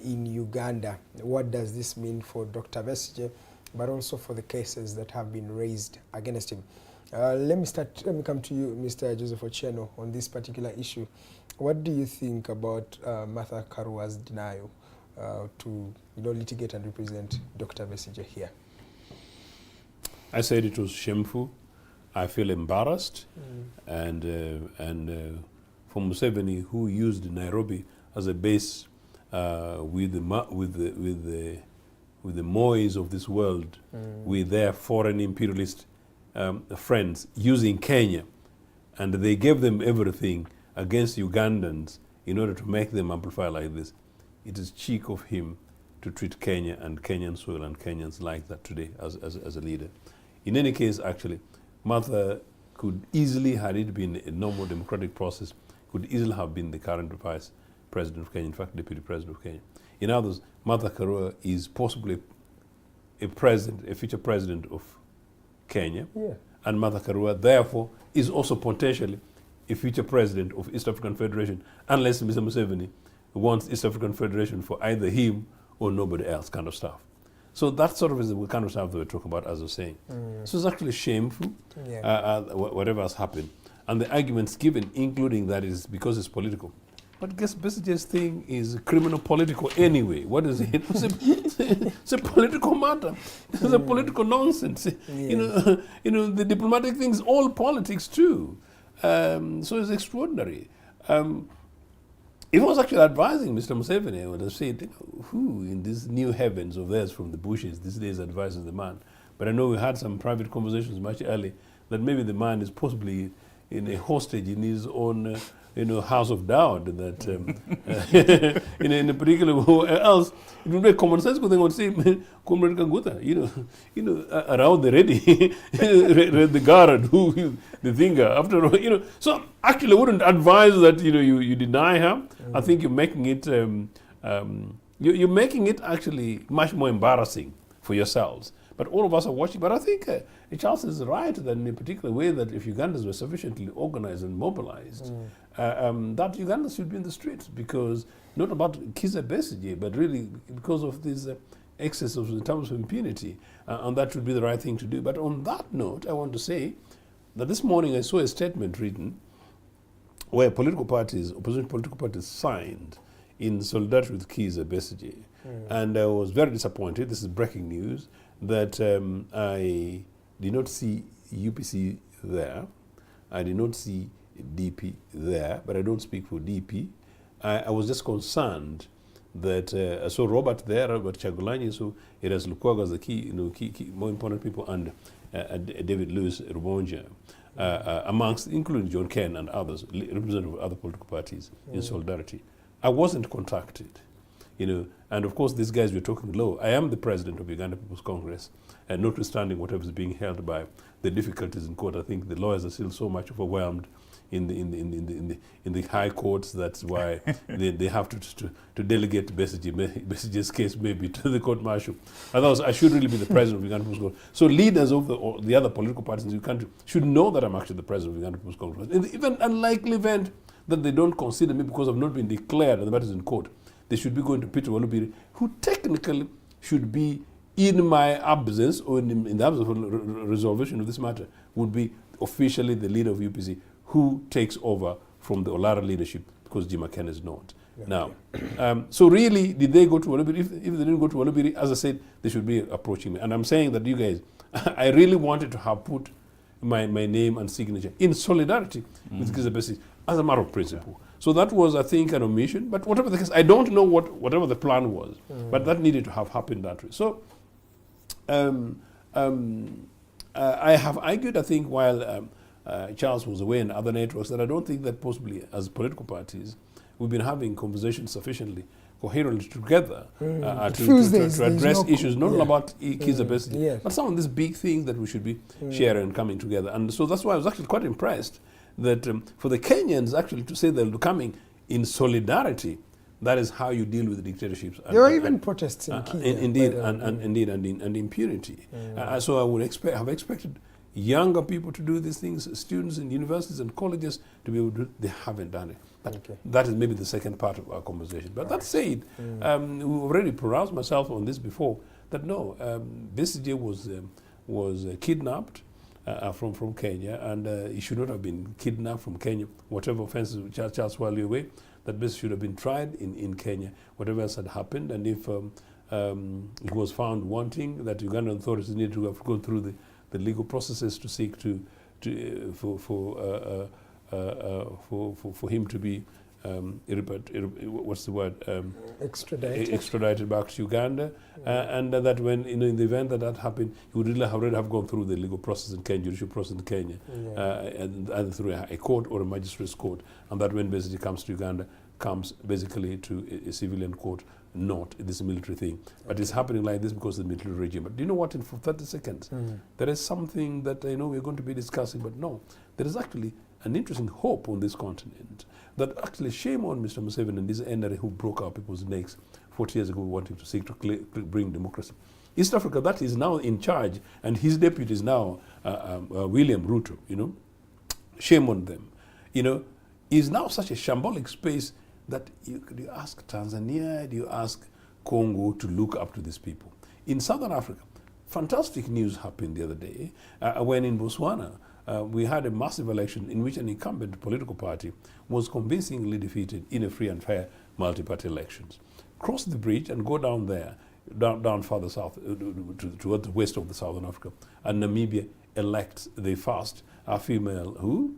in Uganda. What does this mean for Dr. Besigye, but also for the cases that have been raised against him? Let me come to you, Mr. Joseph Ochieno, on this particular issue. What do you think about Martha Karua's denial to litigate and represent Dr. Besigye here? I said it was shameful. I feel embarrassed, and for Museveni, who used Nairobi as a base with the Mois of this world, with their foreign imperialist friends, using Kenya, and they gave them everything against Ugandans in order to make them amplify like this. It is cheek of him to treat Kenya and Kenyan soil and Kenyans like that today as a leader. In any case, actually, Martha could easily, had it been a normal democratic process, could easily have been the current vice president of Kenya, in fact, deputy president of Kenya. In others, Martha Karua is possibly a future president of Kenya, and Martha Karua, therefore, is also potentially a future president of East African Federation, unless Mr. Museveni wants East African Federation for either him or nobody else, kind of stuff. So that sort of is the kind of stuff that we're talking about, as I was saying. So it's actually shameful, whatever has happened. And the arguments given, including that, is because it's political. But I guess Besigye's thing is criminal political anyway. What is it? It's a political matter. It's a political nonsense. The diplomatic thing is all politics too. So it's extraordinary. If I was actually advising Mr. Museveni, I would have said, who in these new heavens of theirs from the bushes these days advises the man? But I know we had some private conversations much earlier that maybe the man is possibly in a hostage in his own house of doubt, that in a particular else it would be a common sense thing. I would say, Comrade Kanguta, around the ready, the guard, who the thinger, after all, So actually, I wouldn't advise that you deny her. I think you're making it you're making it actually much more embarrassing for yourselves. But all of us are watching. But I think Charles is right that in a particular way that if Ugandans were sufficiently organized and mobilized, that Ugandans should be in the streets, because not about Kizza Besigye, but really because of these excesses in terms of impunity, and that would be the right thing to do. But on that note, I want to say that this morning I saw a statement written where opposition political parties signed in solidarity with Kizza Besigye. And I was very disappointed, this is breaking news, that I did not see UPC there. I did not see DP there, but I don't speak for DP. I was just concerned that I saw Robert there, Robert Chagulanyi, so it has Lukwago as the key, more important people, and David Lewis Rubonja, amongst, including John Ken and others, representatives of other political parties in solidarity. I wasn't contacted. And of course these guys were talking low. I am the president of Uganda People's Congress, and notwithstanding whatever is being held by the difficulties in court, I think the lawyers are still so much overwhelmed in the high courts. That's why they have to delegate Besigye's case maybe to the court martial. Otherwise, I should really be the president of Uganda People's Congress. So leaders of the other political parties in the country should know that I'm actually the president of Uganda People's Congress. In the even unlikely event that they don't consider me because I've not been declared and the matter is in court, they should be going to Peter Walubiri, who technically should be in my absence, or in the absence of resolution of this matter, would be officially the leader of UPC, who takes over from the Olara leadership, because Jim McKen is not. Now, so really, did they go to Walubiri? If they didn't go to Walubiri, as I said, they should be approaching me. And I'm saying that you guys, I really wanted to have put my name and signature in solidarity with Kizza Besigye as a matter of principle. So that was, I think, an omission. But whatever the case, I don't know whatever the plan was, but that needed to have happened that way. So I have argued, I think, while Charles was away and other networks, that I don't think that possibly as political parties we've been having conversations sufficiently coherently together to address issues, not all about kids obesity, but some of these big things that we should be sharing and coming together. And so that's why I was actually quite impressed that for the Kenyans actually to say they're coming in solidarity, that is how you deal with dictatorships. There are even protests in Kenya. Indeed, and impunity. So I would have expected younger people to do these things, students in universities and colleges to be able to do. They haven't done it. But that is maybe the second part of our conversation. But that said, we've already pronounced myself on this before, that no, BCJ was kidnapped from Kenya, and he should not have been kidnapped from Kenya. Whatever offenses Charles while away, that BCJ should have been tried in Kenya, whatever else had happened. And if he was found wanting, that Ugandan authorities needed to have gone through the legal processes to seek for him to be extradited back to Uganda, and that when in the event that happened, he would really already have gone through the legal process in Kenya, judicial process in Kenya, and either through a court or a magistrate's court, and that when basically comes to Uganda, comes basically to a civilian court, not this military thing. But it's happening like this because of the military regime. But do you know what, for 30 seconds, there is something that I know we're going to be discussing, but no, there is actually an interesting hope on this continent that actually shame on Mr. Museveni and this NRA who broke our people's necks 40 years ago wanting to seek to bring democracy. East Africa, that is now in charge, and his deputy is now William Ruto, shame on them, is now such a shambolic space that you ask Tanzania, do you ask Congo to look up to these people? In Southern Africa, fantastic news happened the other day when in Botswana we had a massive election in which an incumbent political party was convincingly defeated in a free and fair multi-party elections. Cross the bridge and go down there, down further south, toward the west of the Southern Africa, and Namibia elects the first female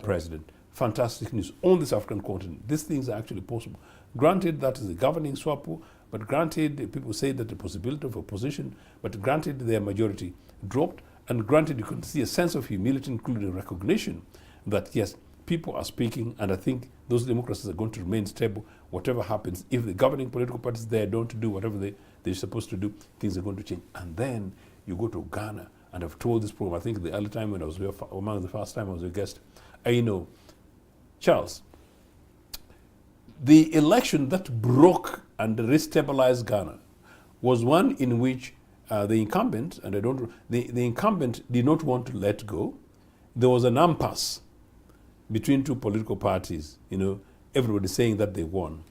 president. Fantastic news on this African continent. These things are actually possible. Granted, that is the governing SWAPO, but granted, people say that the possibility of opposition, but granted, their majority dropped, and granted, you can see a sense of humility, including recognition that, yes, people are speaking, and I think those democracies are going to remain stable, whatever happens. If the governing political parties there don't do whatever they're supposed to do, things are going to change. And then you go to Ghana, and I've told this program, I think the early time when I was there, among the first time I was a guest, I know, Charles, the election that broke and restabilized Ghana was one in which the incumbent, and the incumbent did not want to let go. There was an impasse between two political parties, everybody saying that they won.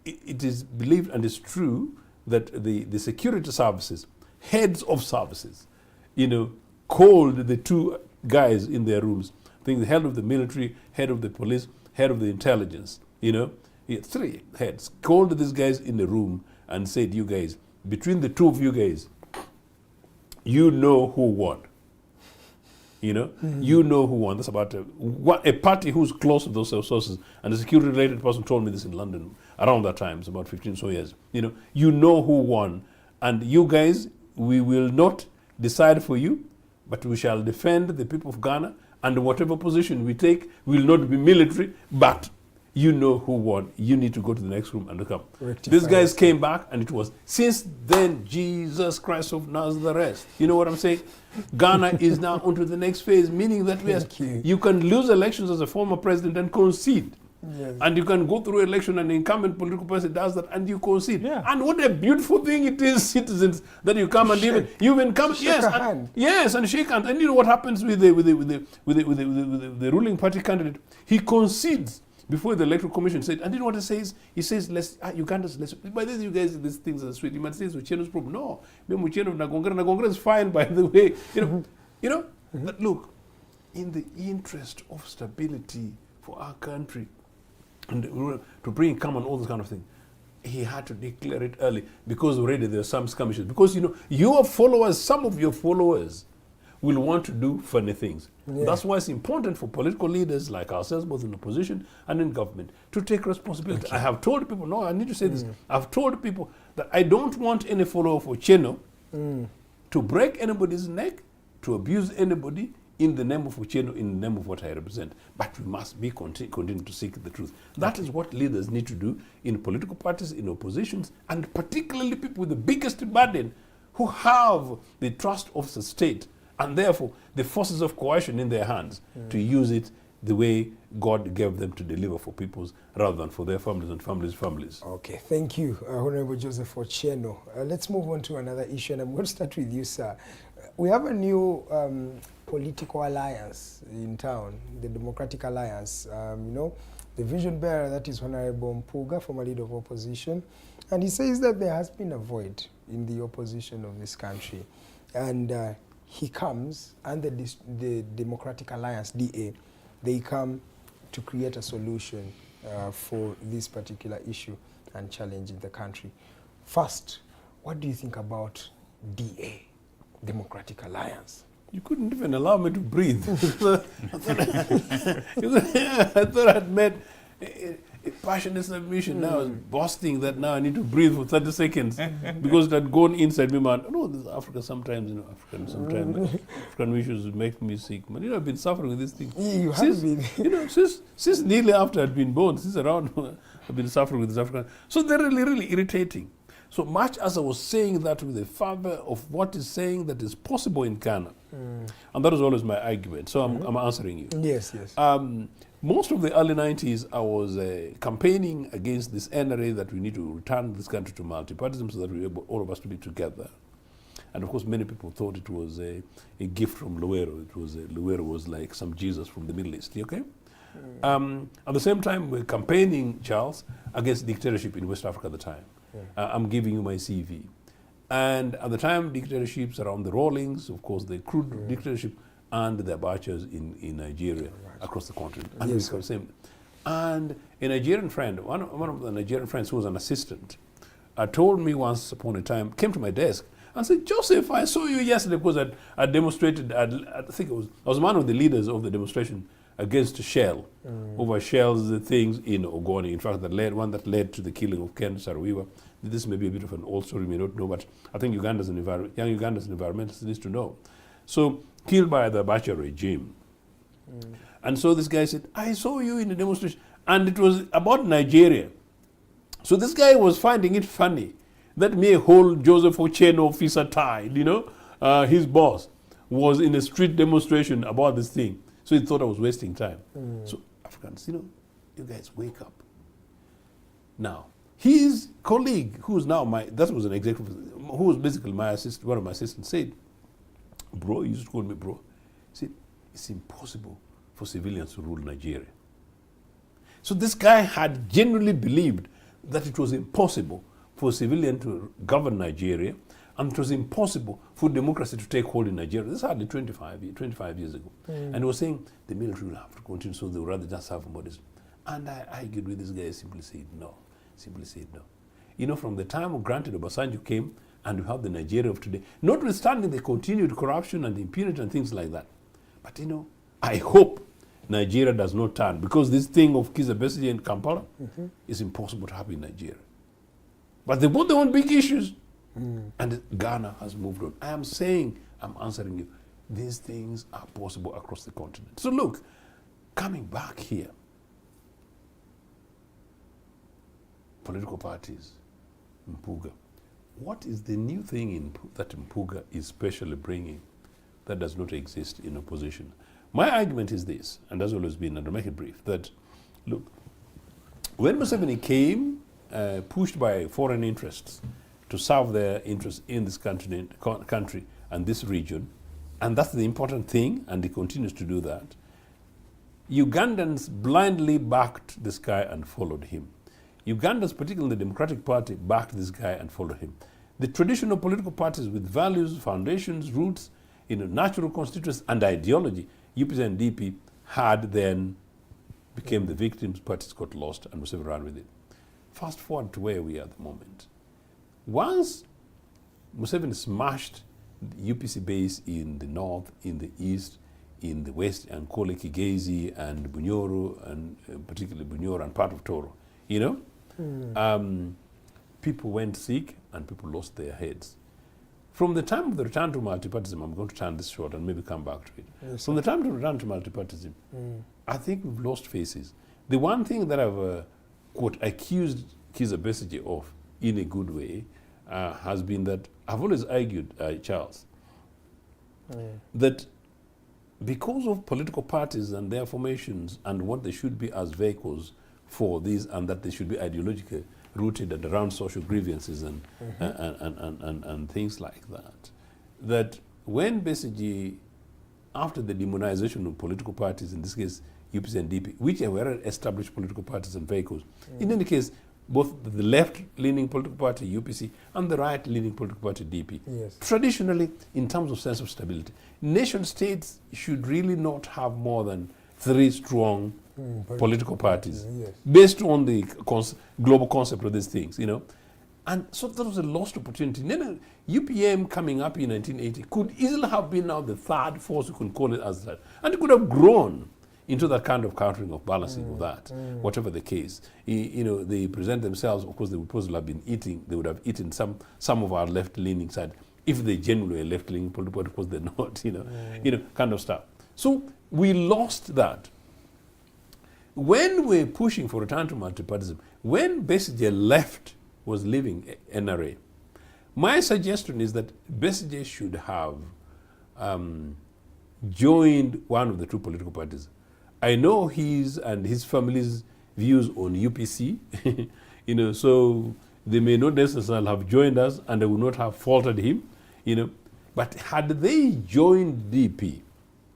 It is believed and is true that the security services, heads of services, called the two guys in their rooms. I think the head of the military, head of the police, head of the intelligence, three heads, called these guys in the room and said, you guys, between the two of you guys, you know who won. You know who won. That's about a party who's close to those sources. And a security-related person told me this in London around that time, it's about 15 so years. You know who won. And you guys, we will not decide for you, but we shall defend the people of Ghana, and whatever position we take will not be military, but you know who won. You need to go to the next room and look up. These guys came back, and it was, since then, Jesus Christ of Nazareth. You know what I'm saying? Ghana is now onto the next phase, meaning that you can lose elections as a former president and concede. Yes. And you can go through election and the incumbent political person does that and you concede. Yeah. And what a beautiful thing it is, citizens, that you come and you even come, and shake hands. And you know what happens with the ruling party candidate? He concedes before the electoral commission said, and you know what he says? He says, Uganda's less. By this, you guys, these things are sweet. You might say it's Ochieno's problem. No, Ochieno Nagongera is fine, by the way. But look, in the interest of stability for our country, and to bring common all this kind of thing, he had to declare it early because already there are some skirmishes. Because your followers, some of your followers, will want to do funny things. Yeah. That's why it's important for political leaders like ourselves, both in opposition and in government, to take responsibility. I have told people, no, I need to say this. I've told people that I don't want any follower of Ochieno to break anybody's neck, to abuse anybody in the name of Ochieno, in the name of what I represent. But we must be continue to seek the truth. That is what leaders need to do in political parties, in oppositions, and particularly people with the biggest burden who have the trust of the state and therefore the forces of coercion in their hands to use it the way God gave them to deliver for peoples rather than for their families and families. Okay, thank you, Honorable Joseph Ochieno. Let's move on to another issue, and I'm going to start with you, sir. We have a new political alliance in town, the Democratic Alliance. You know, the vision bearer, that is Honorable Mpuga, former leader of opposition, and he says that there has been a void in the opposition of this country. And he comes, and the Democratic Alliance, DA, they come to create a solution for this particular issue and challenge in the country. First, what do you think about DA, Democratic Alliance? You couldn't even allow me to breathe. I thought I'd made a passionate submission. Now I was busting that now I need to breathe for 30 seconds because it had gone inside me, man. No, this Africa sometimes, sometimes African issues make me sick. Man, I've been suffering with this thing. You have been. Since nearly after I'd been born, since around, I've been suffering with this African. So they're really, really irritating. So much as I was saying that with the father of what is saying that is possible in Ghana, and that is always my argument. So I'm answering you. Yes, yes. Most of the early 90s, I was campaigning against this NRA that we need to return this country to multipartyism so that we able, all of us to be together. And of course, many people thought it was a gift from Luero. It was Luero was like some Jesus from the Middle East. Okay. At the same time, we're campaigning, Charles, against dictatorship in West Africa at the time. I'm giving you my CV. And at the time, dictatorships around the Rawlings, of course, the crude dictatorship, and the Abachas in Nigeria, across the continent. And Yes, the same. And a Nigerian friend, one of the Nigerian friends who was an assistant, told me once upon a time, came to my desk and said, Joseph, I saw you yesterday because I demonstrated, I think I was one of the leaders of the demonstration against Shell, over Shell's things in Ogoni. In fact, one that led to the killing of Ken Saro-Wiwa. This may be a bit of an old story, you may not know, but I think young Ugandans and environmentalists need to know. So, killed by the Abacha regime. And so this guy said, I saw you in a demonstration. And it was about Nigeria. So this guy was finding it funny that me, a whole Joseph Ochieno officer tied, his boss, was in a street demonstration about this thing. So he thought I was wasting time. So Africans, you guys wake up. Now, his colleague, who's now that was an executive, who was basically my assistant, one of my assistants, said, bro, he used to call me bro. He said, it's impossible for civilians to rule Nigeria. So this guy had genuinely believed that it was impossible for a civilian to govern Nigeria, and it was impossible for democracy to take hold in Nigeria. This is hardly 25 years ago. And he was saying, the military will have to continue, so they would rather just have bodies. And I argued with this guy, simply said no. From the time of Granted Obasanjo came, and we have the Nigeria of today, notwithstanding the continued corruption and impunity and things like that. But I hope Nigeria does not turn, because this thing of Kizza Besigye and Kampala is impossible to have in Nigeria. But they both want big issues. And Ghana has moved on. I'm answering you, these things are possible across the continent. So look, coming back here, political parties, Mpuga, what is the new thing that Mpuga is specially bringing that does not exist in opposition? My argument is this, and has always been, and I'll make it brief, that, look, when Museveni came, pushed by foreign interests to serve their interests in this country and this region, and that's the important thing, and he continues to do that, Ugandans blindly backed this guy and followed him. Ugandans, particularly the Democratic Party, backed this guy and followed him. The traditional political parties with values, foundations, roots, natural constituents, and ideology, UPC and DP, had then became the victims, parties got lost, and Museveni ran with it. Fast forward to where we are at the moment. Once Museveni smashed the UPC base in the north, in the east, in the west, and Kole, Kigezi, and Bunyoro, and particularly Bunyoro and part of Toro, you know? People went sick and people lost their heads. From the time of the return to multipartyism, I'm going to turn this short and maybe come back to it. Yes, From the time to return to multipartyism, I think we've lost faces. The one thing that I've, quote, accused Kizza Besigye of in a good way has been that I've always argued, Charles, that because of political parties and their formations and what they should be as vehicles for these, and that they should be ideologically rooted and around social grievances and, and things like that, that when basically, after the demonization of political parties, in this case UPC and DP, which were established political parties and vehicles, in any case, both the left-leaning political party, UPC, and the right-leaning political party, DP, traditionally, in terms of sense of stability, nation-states should really not have more than 3 strong political parties, based on the global concept of these things, you know. And so that was a lost opportunity. Then UPM coming up in 1980 could easily have been now the third force, you can call it as that, and it could have grown into that kind of countering of balancing of that, whatever the case. You know, they present themselves, of course, they would probably have been eating, they would have eaten some of our left-leaning side, if they genuinely were left-leaning political, of course they're not, you know, kind of stuff. So we lost that. When we're pushing for return to multipartyism, when Besigye left, was leaving NRA, my suggestion is that Besigye should have joined one of the 2 political parties. I know his and his family's views on UPC, you know, so they may not necessarily have joined us and I would not have faulted him, you know, but had they joined DP,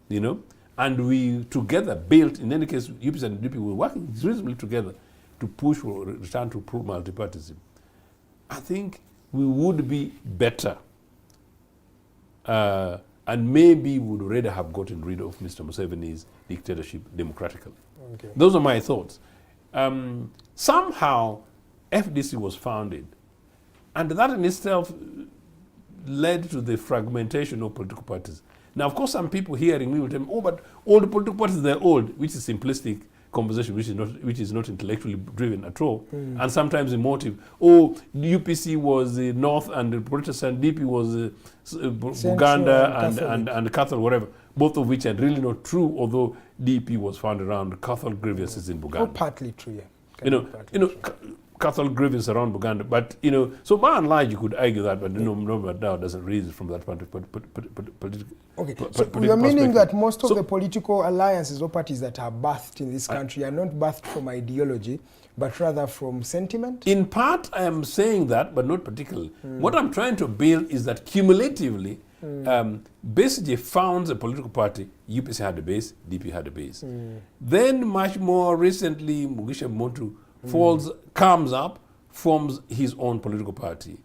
you know, and we together built, in any case, UPC and DP were working reasonably together to push for return to multipartyism, I think we would be better. And maybe would already have gotten rid of Mr. Museveni's dictatorship democratically. Those are my thoughts. Somehow, FDC was founded, and that in itself led to the fragmentation of political parties. Now, of course, some people hearing me will tell me, oh, but all the political parties, they're old, which is simplistic conversation, which is not intellectually driven at all, and sometimes emotive. Oh, the UPC was the North and the Protestant, DP was Buganda and Catholic, whatever, both of which are really not true, although DP was found around Catholic grievances in Buganda. Oh, partly true, yeah. You know, Catholic grievances around Buganda, but you know, so by and large you could argue that, but no doubt doesn't reason from that point of political. Okay, so you're meaning that most of the political alliances or parties that are birthed in this country are not birthed from ideology, but rather from sentiment? In part, I am saying that, but not particularly. What I'm trying to build is that cumulatively, Besigye founds a political party. UPC had a base, DP had a base. Then, much more recently, Mugisha Muntu comes up, forms his own political party.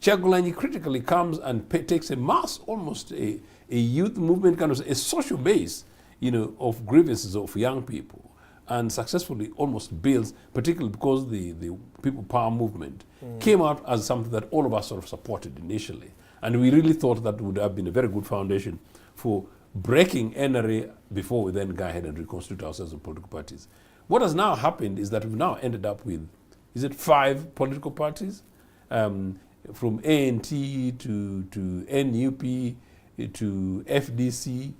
Chagulanyi critically comes and takes a mass, almost a youth movement, kind of a social base, you know, of grievances of young people, and successfully almost builds, particularly because the people power movement came out as something that all of us sort of supported initially. And we really thought that would have been a very good foundation for breaking NRA before we then go ahead and reconstitute ourselves as political parties. What has now happened is that we've now ended up with, is it 5 political parties? From ANT to NUP to FDC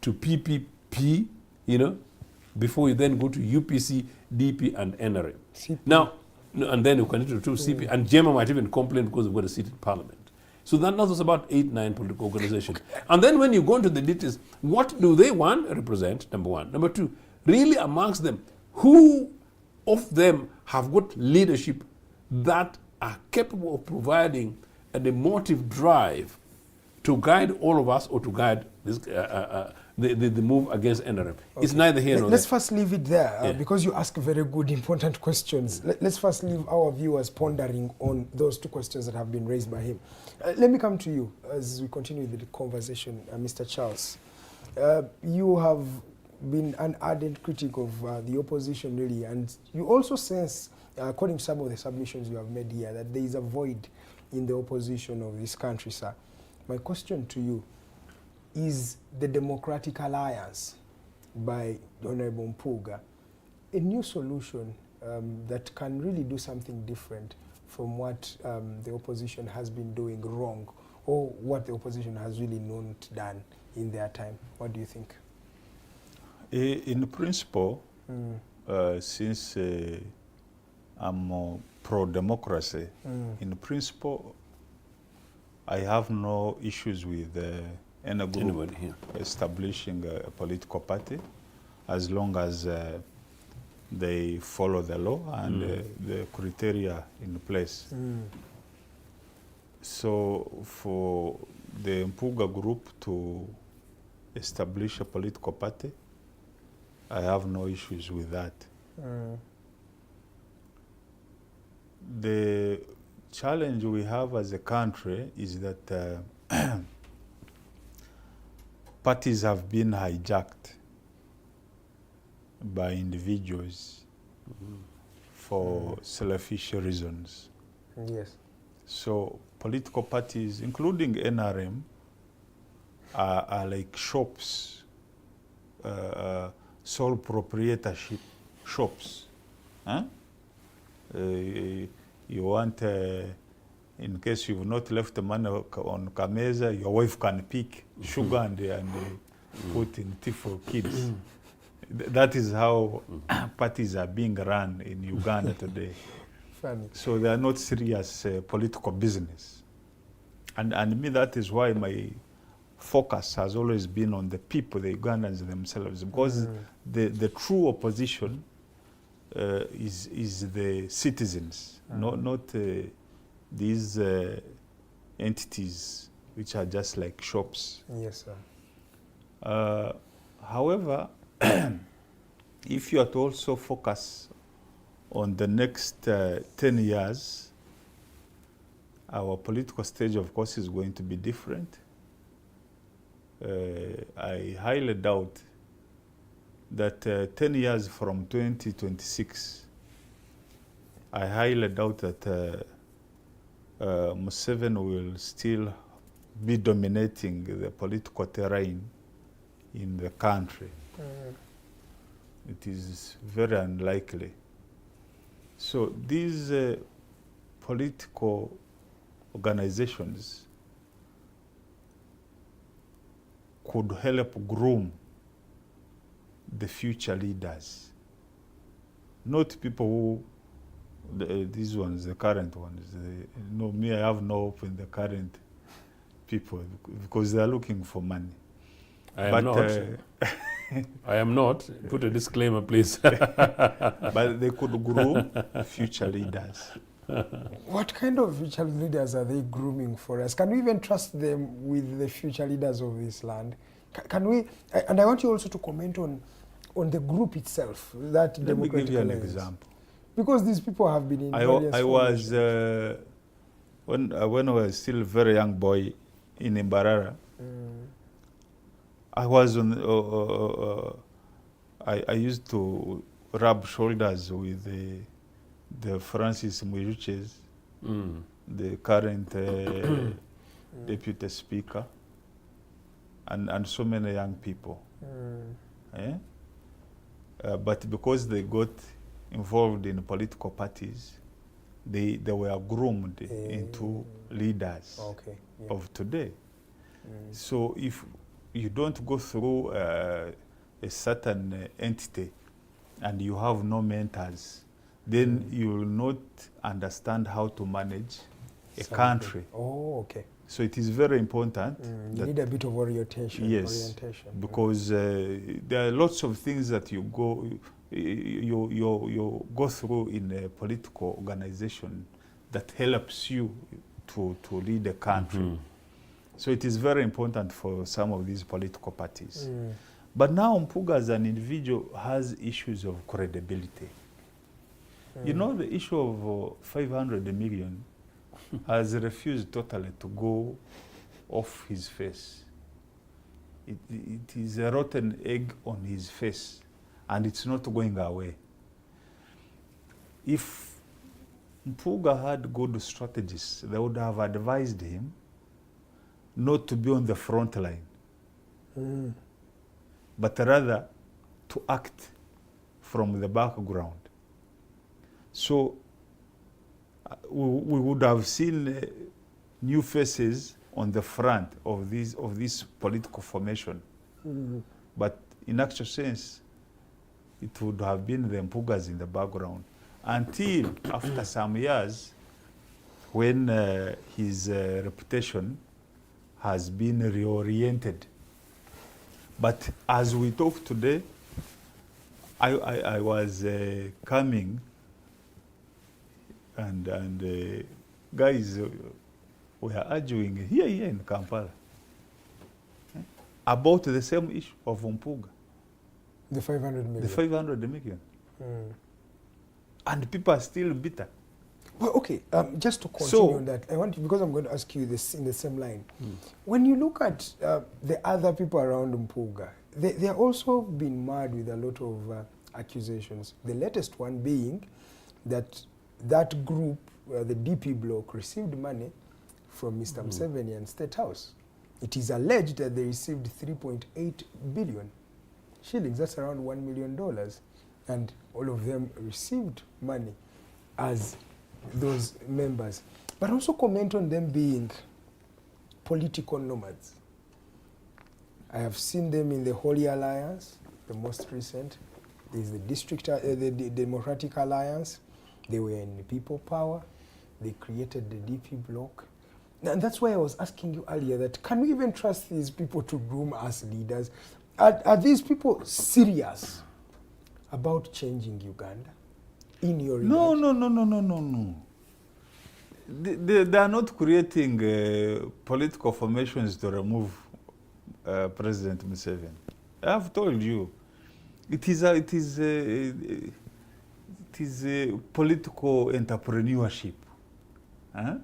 to PPP, you know, before you then go to UPC, DP, and NRA. CP. Now, and then you continue to CP, and JEMA might even complain because they've got a seat in parliament. So that was about 8-9 political organizations. And then when you go into the details, what do they want to represent, number one? Number two, really amongst them, who of them have got leadership that are capable of providing an emotive drive to guide all of us or to guide this, the move against NRM. Okay. It's neither here nor there. Let's first leave it there because you ask very good, important questions. Let's first leave our viewers pondering on those 2 questions that have been raised by him. Let me come to you as we continue with the conversation, Mr. Charles. You have been an ardent critic of the opposition, really, and you also sense, according to some of the submissions you have made here, that there is a void in the opposition of this country, sir. My question to you is the Democratic Alliance by Honorable Mpuga a new solution that can really do something different from what the opposition has been doing wrong, or what the opposition has really not done in their time? What do you think? In principle, since I'm pro-democracy, in principle, I have no issues with any group establishing a political party, as long as they follow the law and the criteria in place. So for the Mpuga group to establish a political party, I have no issues with that. The challenge we have as a country is that parties have been hijacked by individuals for selfish reasons. Yes. So political parties, including NRM, are like shops, sole proprietorship shops. Huh? You want, in case you've not left the money on Kameza, your wife can pick sugar and put in tea for kids. That is how parties are being run in Uganda today. Funny. So they are not serious political business. And me, that is why my focus has always been on the people, the Ugandans themselves, because the true opposition is the citizens, not these entities which are just like shops. Yes, sir. However, if you are to also focus on the next 10 years, our political stage, of course, is going to be different. I highly doubt that 10 years from 2026, I highly doubt that Museveni will still be dominating the political terrain in the country. It is very unlikely. So these political organizations could help groom the future leaders, not people who, these ones, the current ones. No, me, I have no hope in the current people because they are looking for money. I am not. I am not. Put a disclaimer, please. But they could groom future leaders. What kind of future leaders are they grooming for us? Can we even trust them with the future leaders of this land? Can we? And I want you also to comment on the group itself. That Let me give you an Alliance. example. Because these people have been in various I was when I was still a very young boy in Imbarara. I was on. I used to rub shoulders with the Francis Mwijuches, the current deputy speaker, and so many young people. But because they got involved in political parties, they were groomed into leaders of today. So if you don't go through a certain entity and you have no mentors, then you will not understand how to manage a country. Oh, okay. So it is very important. You need a bit of orientation. Yes, because there are lots of things that you go through in a political organization that helps you to lead a country. So it is very important for some of these political parties. But now Mpuga as an individual has issues of credibility. You know, the issue of 500 million has refused totally to go off his face. It is a rotten egg on his face, and it's not going away. If Mpuga had good strategists, they would have advised him not to be on the front line, but rather to act from the background. So we would have seen new faces on the front of this political formation. But in actual sense, it would have been the Mpugas in the background until after some years when his reputation has been reoriented. But as we talk today, I was coming and guys were arguing here in Kampala about the same issue of Mpuga. The 500 million. The 500 million. And people are still bitter. Well, okay, just to continue on that, I want to, because I'm going to ask you this in the same line. When you look at the other people around Mpuga, they are also been marred with a lot of accusations. The latest one being that that group, the DP bloc, received money from Mr. Museveni and State House. It is alleged that they received 3.8 billion shillings, that's around $1 million. And all of them received money as those members. But also comment on them being political nomads. I have seen them in the Holy Alliance, the most recent. There's the the Democratic Alliance. They were in the People Power. They created the DP bloc. And that's why I was asking you earlier that can we even trust these people to groom us leaders? Are these people serious about changing Uganda in your regard? No. They are not creating political formations to remove President Museveni. I have told you, it is a political entrepreneurship. Huh?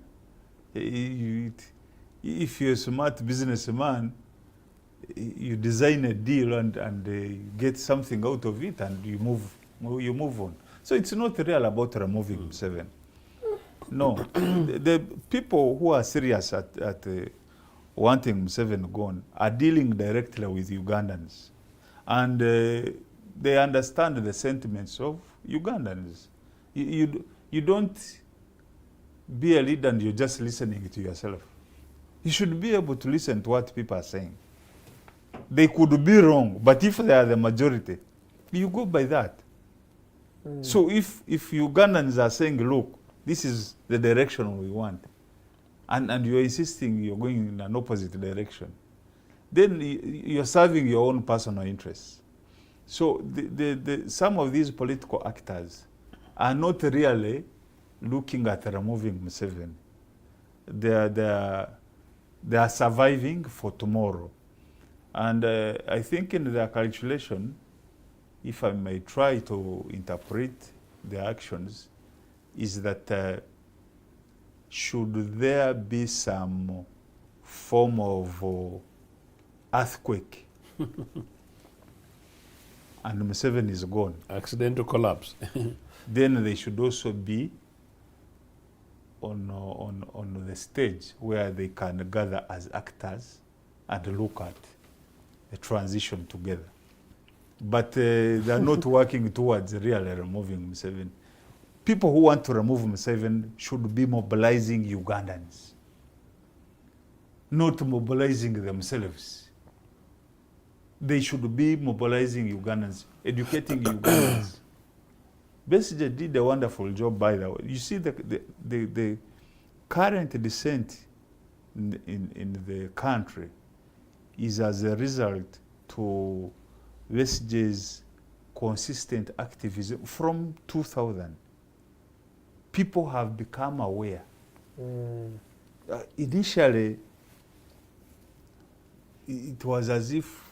If you're a smart businessman, you design a deal and get something out of it, and you move on. So it's not real about removing Museveni. No, the people who are serious at wanting Museveni gone are dealing directly with Ugandans, and they understand the sentiments of Ugandans. You don't be a leader and you're just listening to yourself. You should be able to listen to what people are saying. They could be wrong, but if they are the majority, you go by that. So if Ugandans are saying, look, this is the direction we want, and you're insisting you're going in an opposite direction, then you're serving your own personal interests. So some of these political actors are not really looking at removing Museveni. They are surviving for tomorrow. And I think in their calculation, if I may try to interpret their actions, is that should there be some form of earthquake and Museveni is gone, accidental collapse, then they should also be on the stage where they can gather as actors and look at the transition together. But they're not working towards really removing Museveni. People who want to remove Museveni should be mobilizing Ugandans, not mobilizing themselves. They should be mobilizing Ugandans, educating Ugandans. Besigye did a wonderful job, by the way. You see the current descent in the country is as a result to Besigye's consistent activism from 2000. People have become aware. Initially, it was as if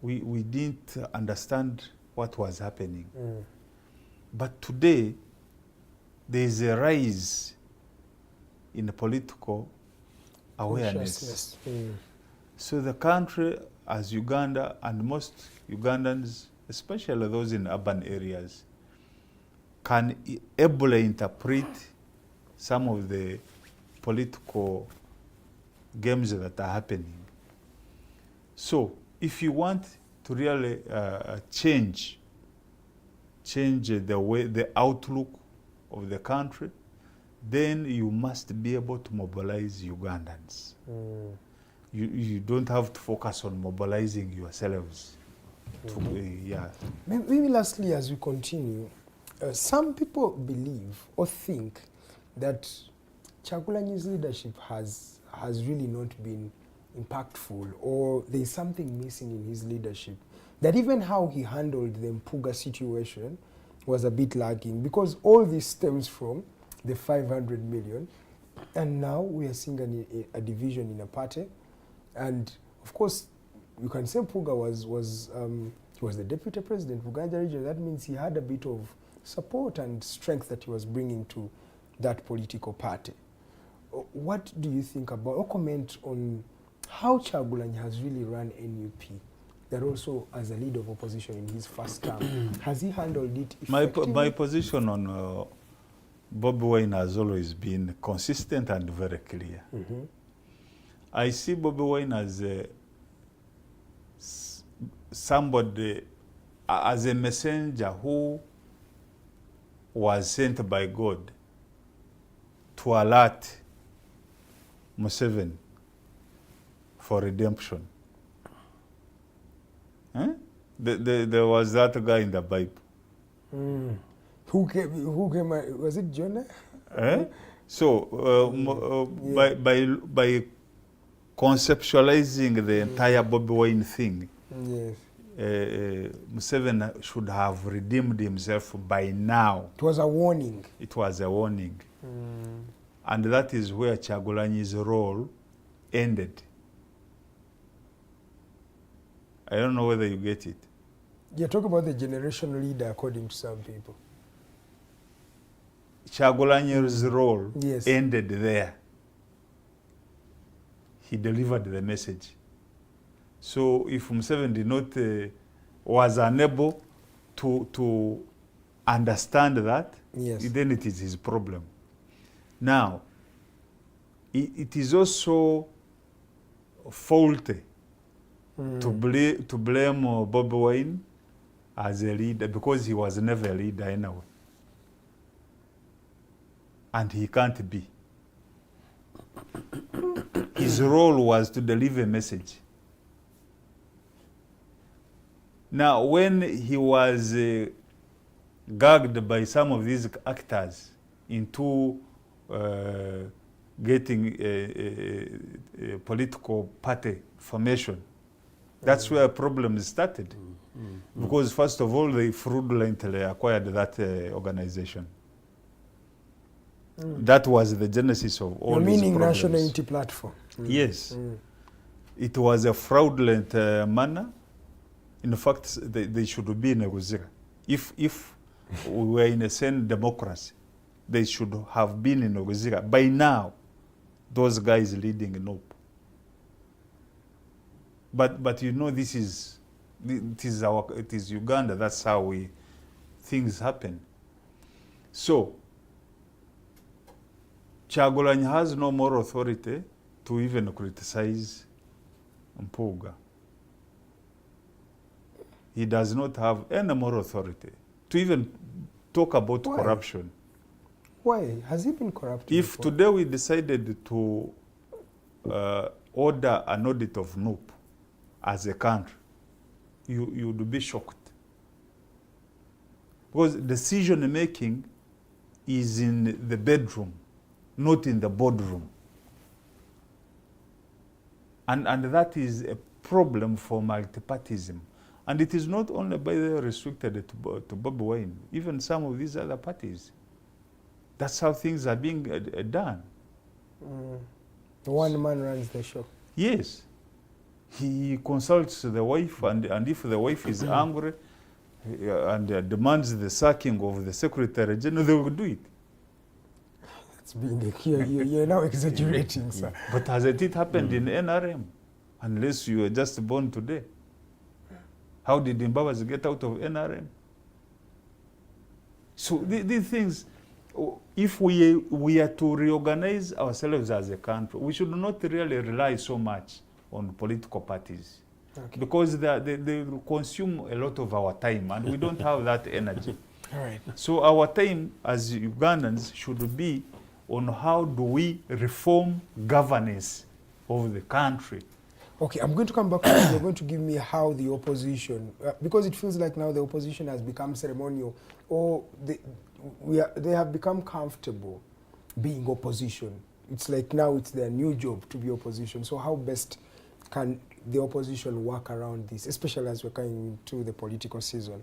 we didn't understand what was happening. But today, there is a rise in the political awareness. So the country, as Uganda, and most Ugandans, especially those in urban areas, can ably interpret some of the political games that are happening. So if you want to really change the way, the outlook of the country, then you must be able to mobilize Ugandans. You don't have to focus on mobilizing yourselves. Maybe lastly, as we continue, some people believe or think that Chagulanyi's leadership has really not been impactful, or there's something missing in his leadership. That even how he handled the Mpuga situation was a bit lacking, because all this stems from the 500 million, and now we are seeing a division in a party. And of course, you can say Mpuga was the deputy president of Uganda region. That means he had a bit of support and strength that he was bringing to that political party. What do you think about, or comment on how Chagulanyi has really run NUP, that also as a leader of opposition in his first term? Has he handled it effectively? My position on Bobi Wine has always been consistent and very clear. I see Bobi Wine as somebody, as a messenger who was sent by God to alert Museveni for redemption. There was that guy in the Bible. Who came, was it Jonah? So by conceptualizing the entire Bobi Wine thing, Yes. Museveni should have redeemed himself by now. It was a warning. It was a warning. And that is where Chagulanyi's role ended. I don't know whether you get it. You're talking about the generation leader, according to some people. Chagulanyi's role Yes. ended there. He delivered the message. So if Museveni did not, was unable to understand that, Yes. then it is his problem. Now, it is also faulty to blame Bobi Wine as a leader, because he was never a leader anyway. And he can't be. His role was to deliver a message. Now, when he was gagged by some of these actors into getting a political party formation, that's where problems started. Because first of all, they fraudulently acquired that organization. That was the genesis of all these meaning problems. National Unity Platform. Yes. It was a fraudulent manner. In fact, they should be in a Ruzira. If we were in a sane democracy, they should have been in a Ruzira. By now, those guys leading NOP. But you know, it is Uganda. That's how things happen. So Chagulanyi has no more authority to even criticize Mpuga. He does not have any more authority to even talk about corruption. Why? Has he been corrupt? If before? today we decided to order an audit of NOP as a country, you would be shocked. Because decision making is in the bedroom, not in the boardroom. And that is a problem for multipartyism. And it is not only restricted to Bobi Wine, even some of these other parties. That's how things are being done. One man runs the show. Yes. He consults the wife, and if the wife is angry and demands the sacking of the Secretary General, they will do it. That's being you're now exaggerating, sir. But hasn't it happened in NRM? Unless you were just born today. How did Mbabazi get out of NRM? So these things, if we are to reorganize ourselves as a country, we should not really rely so much on political parties. Okay. Because they consume a lot of our time and we don't have that energy. All right. So our time as Ugandans should be on how do we reform governance of the country. Okay, I'm going to come back to you. You're going to give me how the opposition, because it feels like now the opposition has become ceremonial, or they have become comfortable being opposition. It's like now it's their new job to be opposition. So how best can the opposition work around this, especially as we're coming into the political season?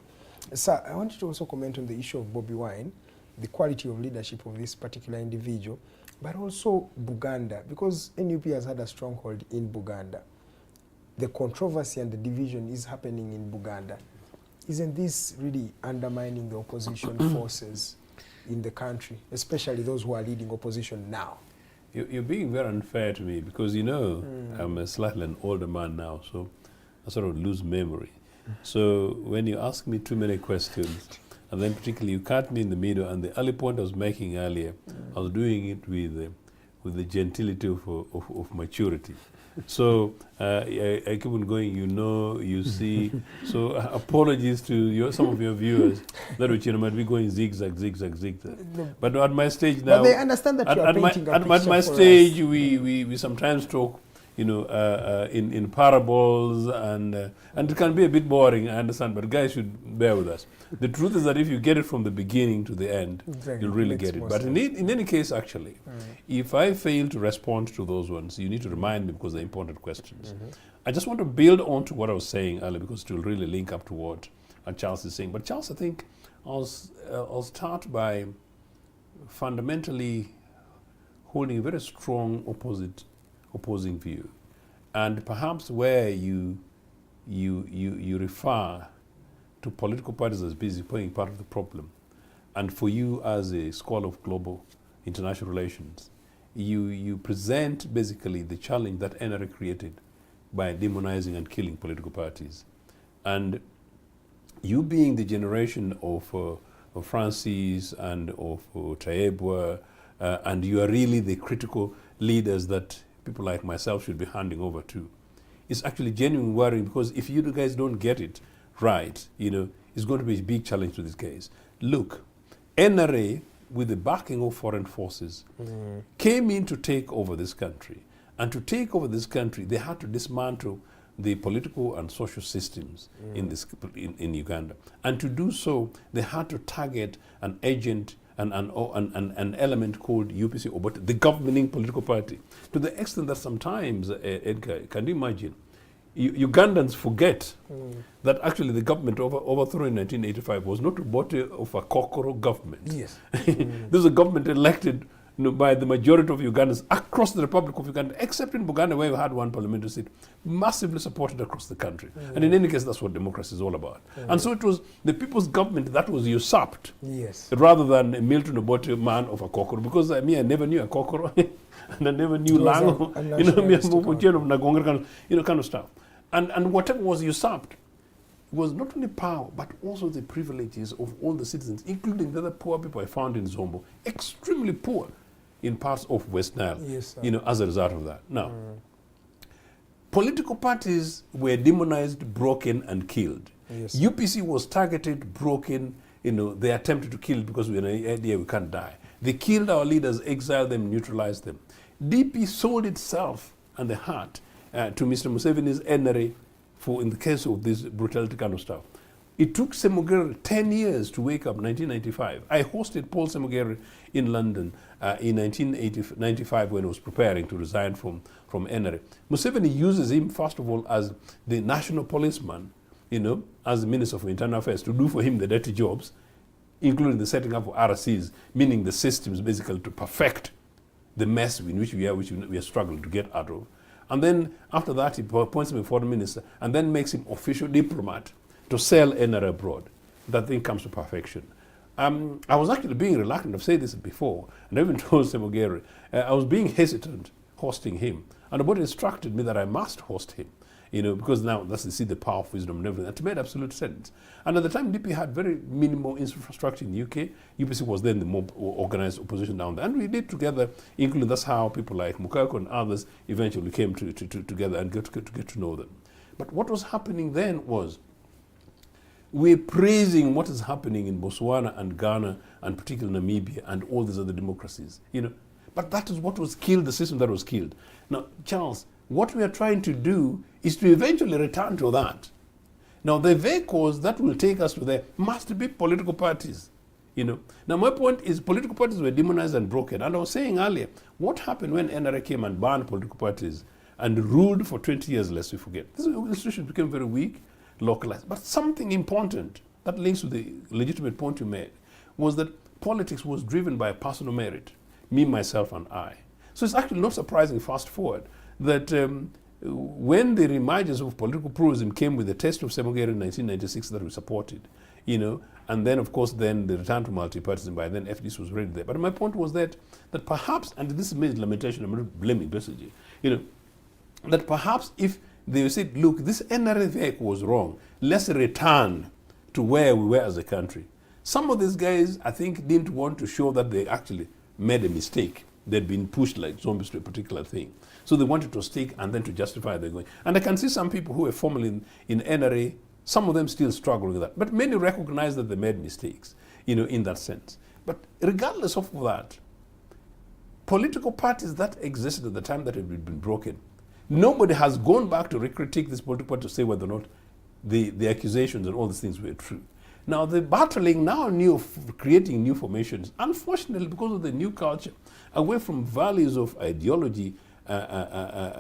Sir, I want you to also comment on the issue of Bobi Wine, the quality of leadership of this particular individual, but also Buganda, because NUP has had a stronghold in Buganda. The controversy and the division is happening in Buganda. Isn't this really undermining the opposition forces in the country, especially those who are leading opposition now? You're being very unfair to me because, you know, I'm a slightly an older man now, so I sort of lose memory. So when you ask me too many questions, and then particularly you cut me in the middle, and the early point I was making earlier, I was doing it with the gentility of maturity. So I keep on going, you know, you see. So apologies to some of your viewers that Ochieno might be going zigzag. But at my stage now, but they understand that you are painting a picture at my for stage, us. we sometimes talk, you know, in parables, and it can be a bit boring, I understand, but guys should bear with us. The truth is that if you get it from the beginning to the end, Exactly. you'll really Makes get it. more But sense. in any case, actually, if I fail to respond to those ones, you need to remind me because they're important questions. I just want to build on to what I was saying earlier because it will really link up to what Charles is saying. But Charles, I think I'll start by fundamentally holding a very strong opposing view, and perhaps where you refer to political parties as busy playing part of the problem, and for you as a scholar of global international relations, you present basically the challenge that NRA created by demonizing and killing political parties, and you being the generation of Francis and of Taebwa, and you are really the critical leaders that people like myself should be handing over to. It's actually genuine worrying because if you guys don't get it right, you know, it's going to be a big challenge to this case. Look, NRA, with the backing of foreign forces, came in to take over this country. And to take over this country, they had to dismantle the political and social systems in Uganda. And to do so, they had to target an agent, an element called UPC, or the governing political party, to the extent that sometimes, Edgar, can you imagine, Ugandans forget that actually the government overthrown in 1985 was not a body of a Kokoro government. Yes. This is a government elected by the majority of Ugandans across the Republic of Uganda, except in Buganda where we had one parliamentary seat, massively supported across the country. And in any case, that's what democracy is all about. And so it was the people's government that was usurped, Yes. rather than a Milton Obote man of a Kokoro, because I never knew a Kokoro, and I never knew Lango, kind of stuff. And whatever was usurped was not only power, but also the privileges of all the citizens, including the other poor people I found in Zombo, extremely poor in parts of West Nile, Yes, as a result of that. Now, political parties were demonized, broken, and killed. Yes. UPC was targeted, broken, they attempted to kill because we had an idea we can't die. They killed our leaders, exiled them, neutralized them. DP sold itself and the heart to Mr. Museveni's NRA in the case of this brutality kind of stuff. It took Semogere 10 years to wake up, 1995. I hosted Paul Semogere in London in 1995 when he was preparing to resign from NRA. Museveni uses him, first of all, as the national policeman, as the Minister for Internal Affairs, to do for him the dirty jobs, including the setting up of RCs, meaning the systems basically to perfect the mess in which we are struggling to get out of. And then after that, he appoints him a foreign minister and then makes him official diplomat to sell NRA abroad. That thing comes to perfection. I was actually being reluctant. I've said this before, and I even told Semogere, I was being hesitant hosting him. And Obote instructed me that I must host him, because now that's the power of wisdom and everything. It made absolute sense. And at the time, DP had very minimal infrastructure in the UK. UPC was then the more organized opposition down there. And we did together, including that's how people like Mukako and others eventually came together and get to know them. But what was happening then was we're praising what is happening in Botswana and Ghana and particularly Namibia and all these other democracies, But that is what was killed, the system that was killed. Now, Charles, what we are trying to do is to eventually return to that. Now, the vehicles that will take us to there must be political parties, Now, my point is political parties were demonized and broken. And I was saying earlier, what happened when NRA came and banned political parties and ruled for 20 years, lest we forget? This institution became very weak, localized. But something important that links to the legitimate point you made was that politics was driven by personal merit, me, myself, and I. So it's actually not surprising, fast forward, that when the reemergence of political pluralism came with the test of Semogere in 1996 that we supported, and then, of course, then the return to multipartyism, by then FDC was already there. But my point was that perhaps, and this is made lamentation, I'm not blaming Besigye, that perhaps if they said, look, this NRA vehicle was wrong, let's return to where we were as a country. Some of these guys, I think, didn't want to show that they actually made a mistake. They'd been pushed like zombies to a particular thing. So they wanted to stick and then to justify their going. And I can see some people who were formerly in NRA, some of them still struggle with that. But many recognize that they made mistakes, in that sense. But regardless of that, political parties that existed at the time that had been broken, nobody has gone back to critique this political party to say whether or not the accusations and all these things were true. Now, the battling now creating new formations, unfortunately, because of the new culture, away from values of ideology, but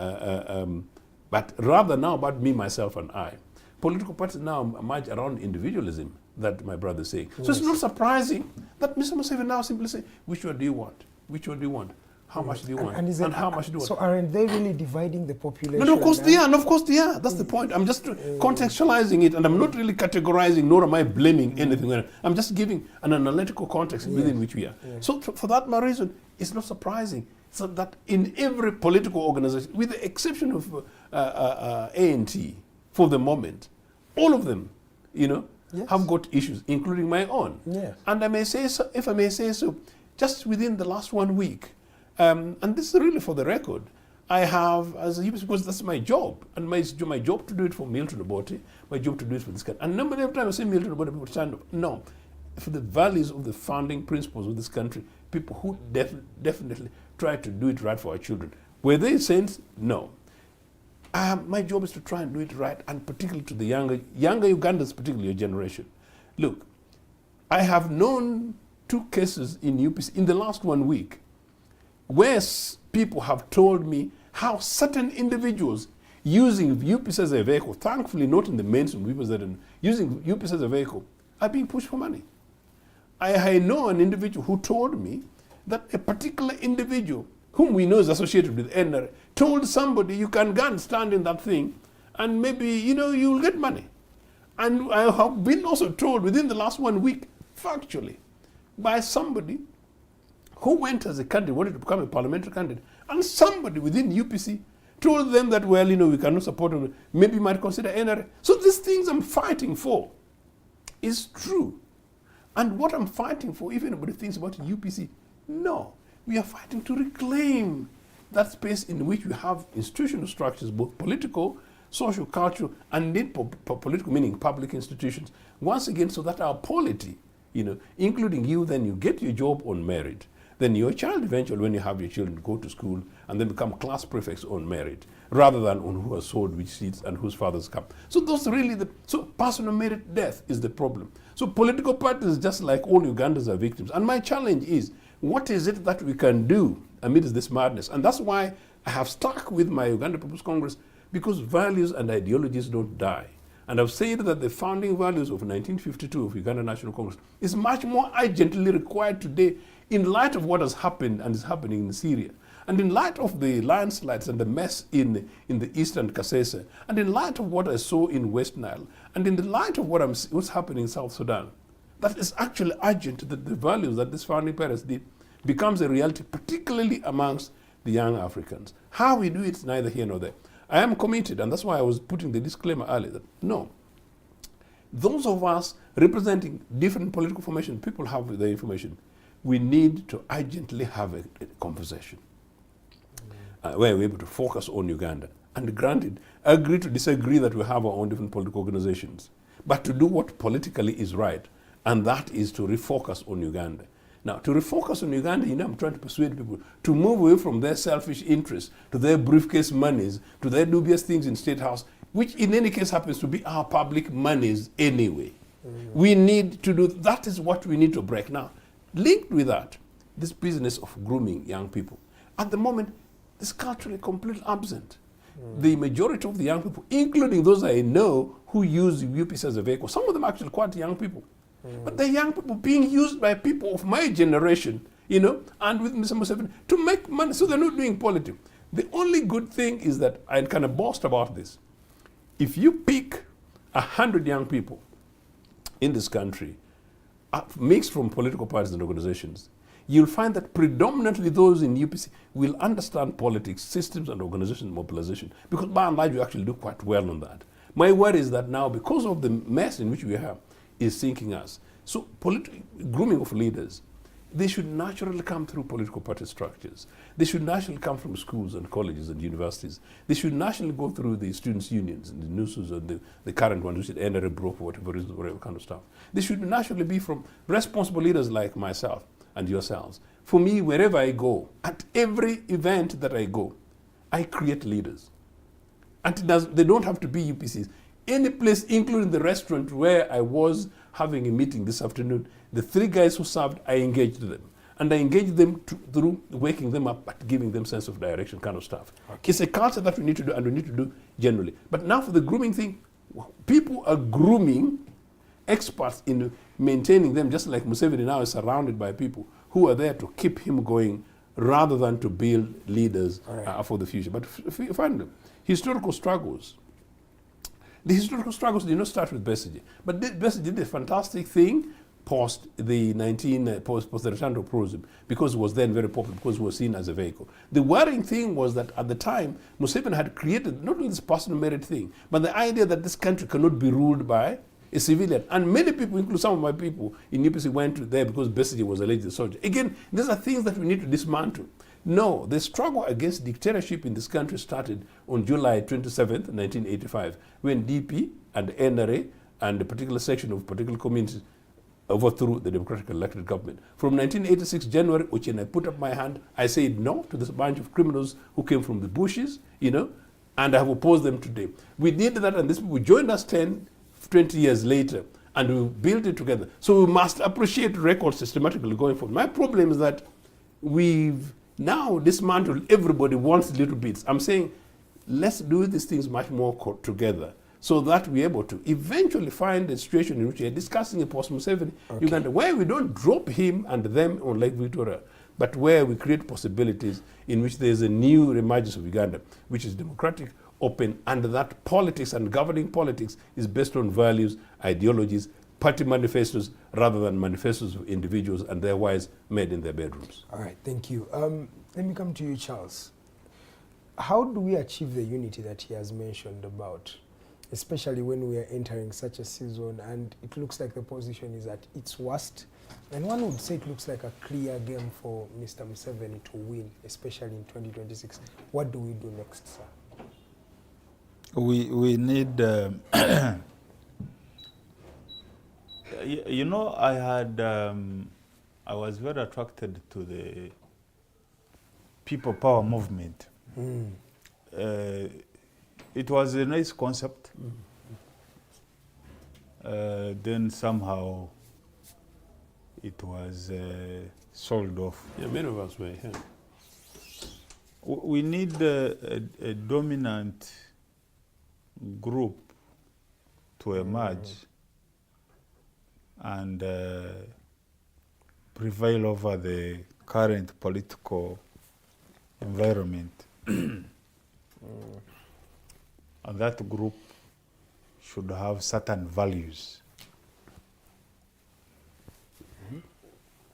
rather now about me, myself, and I. Political parties now emerge around individualism, that my brother is saying. Yes. So it's not surprising that Mr. Museveni now simply say, which one do you want? Which one do you want? How much do you want? And how much do you want? So aren't they really dividing the population? No, of course they are. No, of course they are. That's the point. I'm just contextualizing it, and I'm not really categorizing, nor am I blaming anything. I'm just giving an analytical context within which we are. Yes. So for that reason, it's not surprising. So that in every political organization, with the exception of A&T, for the moment, all of them, have got issues, including my own. Yes. And I may say so, if I may say so, just within the last 1 week, and this is really for the record, I have, because that's my job, and my job to do it for Milton Obote, my job to do it for this country. And nobody every time I say Milton Obote, people stand up. No, for the values of the founding principles of this country, people who definitely try to do it right for our children. Were they saints? No. My job is to try and do it right, and particularly to the younger Ugandans, particularly your generation. Look, I have known 2 cases in UPC in the last 1 week where people have told me how certain individuals using UPC as a vehicle, thankfully not in the mainstream people that are using UPC as a vehicle, are being pushed for money. I know an individual who told me that a particular individual whom we know is associated with NRA told somebody, you can go and stand in that thing and maybe, you'll get money. And I have been also told within the last 1 week, factually, by somebody who went as a candidate, wanted to become a parliamentary candidate, and somebody within UPC told them that, well, we cannot support them, maybe might consider NRA. So these things I'm fighting for is true. And what I'm fighting for, if anybody thinks about UPC, no. We are fighting to reclaim that space in which we have institutional structures, both political, social, cultural, and indeed political, meaning public institutions, once again, so that our polity, including you, then you get your job on merit. Then your child eventually, when you have your children, go to school and then become class prefects on merit, rather than on who has sowed which seeds and whose fathers come. So those really so personal merit death is the problem. So political parties, just like all Ugandans, are victims. And my challenge is, what is it that we can do amidst this madness? And that's why I have stuck with my Uganda People's Congress, because values and ideologies don't die. And I've said that the founding values of 1952 of Uganda National Congress is much more urgently required today in light of what has happened and is happening in Syria, and in light of the landslides and the mess in the eastern Kasese, and in light of what I saw in West Nile, and in the light of what's happening in South Sudan. That is actually urgent that the values that these founding parents did becomes a reality, particularly amongst the young Africans. How we do it is neither here nor there. I am committed, and that's why I was putting the disclaimer earlier that no, those of us representing different political formation, people have the information. We need to urgently have a conversation where we're able to focus on Uganda. And granted, agree to disagree that we have our own different political organizations, but to do what politically is right, and that is to refocus on Uganda. Now, to refocus on Uganda, I'm trying to persuade people to move away from their selfish interests to their briefcase monies, to their dubious things in State House, which in any case happens to be our public monies anyway. We need to do, that is what we need to break. Now, linked with that, this business of grooming young people. At the moment, this culturally completely absent. The majority of the young people, including those I know who use UPC as a vehicle, some of them are actually quite young people. But they're young people being used by people of my generation, and with Mr. Museveni to make money, so they're not doing politics. The only good thing is that I kind of boast about this. If you pick 100 young people in this country, mixed from political parties and organizations, you'll find that predominantly those in UPC will understand politics, systems and organization mobilization, because by and large we actually do quite well on that. My worry is that now, because of the mess in which we have, is sinking us. So grooming of leaders, they should naturally come through political party structures. They should naturally come from schools and colleges and universities. They should naturally go through the students' unions and the NUSUs and the current ones, which is NRA, broke for whatever reason, whatever kind of stuff. They should naturally be from responsible leaders like myself and yourselves. For me, wherever I go, at every event that I go, I create leaders. And they don't have to be UPCs. Any place, including the restaurant where I was having a meeting this afternoon, the 3 guys who served, I engaged them. And I engaged them through waking them up, but giving them sense of direction kind of stuff. Okay. It's a culture that we need to do, and we need to do generally. But now for the grooming thing, people are grooming experts in maintaining them, just like Museveni now is surrounded by people who are there to keep him going rather than to build leaders for the future. But finally, historical struggles. The historical struggles did not start with Besigye, but Besigye did a fantastic thing post the return of pluralism, because it was then very popular, because it was seen as a vehicle. The worrying thing was that at the time, Museveni had created not only this personal merit thing, but the idea that this country cannot be ruled by a civilian. And many people, including some of my people in UPC, went there because Besigye was alleged a soldier. Again, these are things that we need to dismantle. No, the struggle against dictatorship in this country started on July 27th, 1985, when DP and NRA and a particular section of particular communities overthrew the democratically elected government. From 1986 January, Ochieno, I put up my hand, I said no to this bunch of criminals who came from the bushes, and I have opposed them today. We did that, and these people joined us 10, 20 years later, and we built it together. So we must appreciate records systematically going forward. My problem is that we've now dismantled, everybody wants little bits. I'm saying, let's do these things much more together, so that we're able to eventually find a situation in which we're discussing a post-Museveni Uganda, where we don't drop him and them on Lake Victoria, but where we create possibilities in which there's a new emergence of Uganda, which is democratic, open, and that politics and governing politics is based on values, ideologies, party manifestos, rather than manifestos of individuals and their wives made in their bedrooms. All right, thank you. Let me come to you, Charles. How do we achieve the unity that he has mentioned about, especially when we are entering such a season and it looks like the position is at its worst? And one would say it looks like a clear game for Mr. Museveni to win, especially in 2026. What do we do next, sir? We need... I was very attracted to the people power movement. It was a nice concept. Then somehow it was sold off. Yeah, many of us were here. We need a dominant group to emerge and prevail over the current political environment. And that group should have certain values.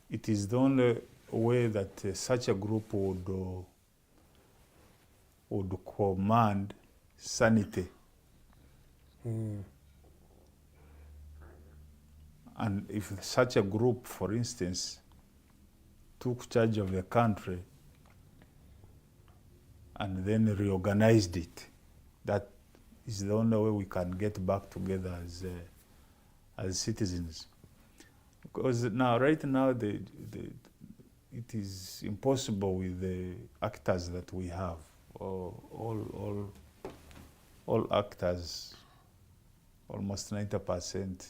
It is the only way that such a group would command sanity. And if such a group, for instance, took charge of the country and then reorganized it, that is the only way we can get back together as citizens. Because right now, it is impossible with the actors that we have. All actors, almost 90%,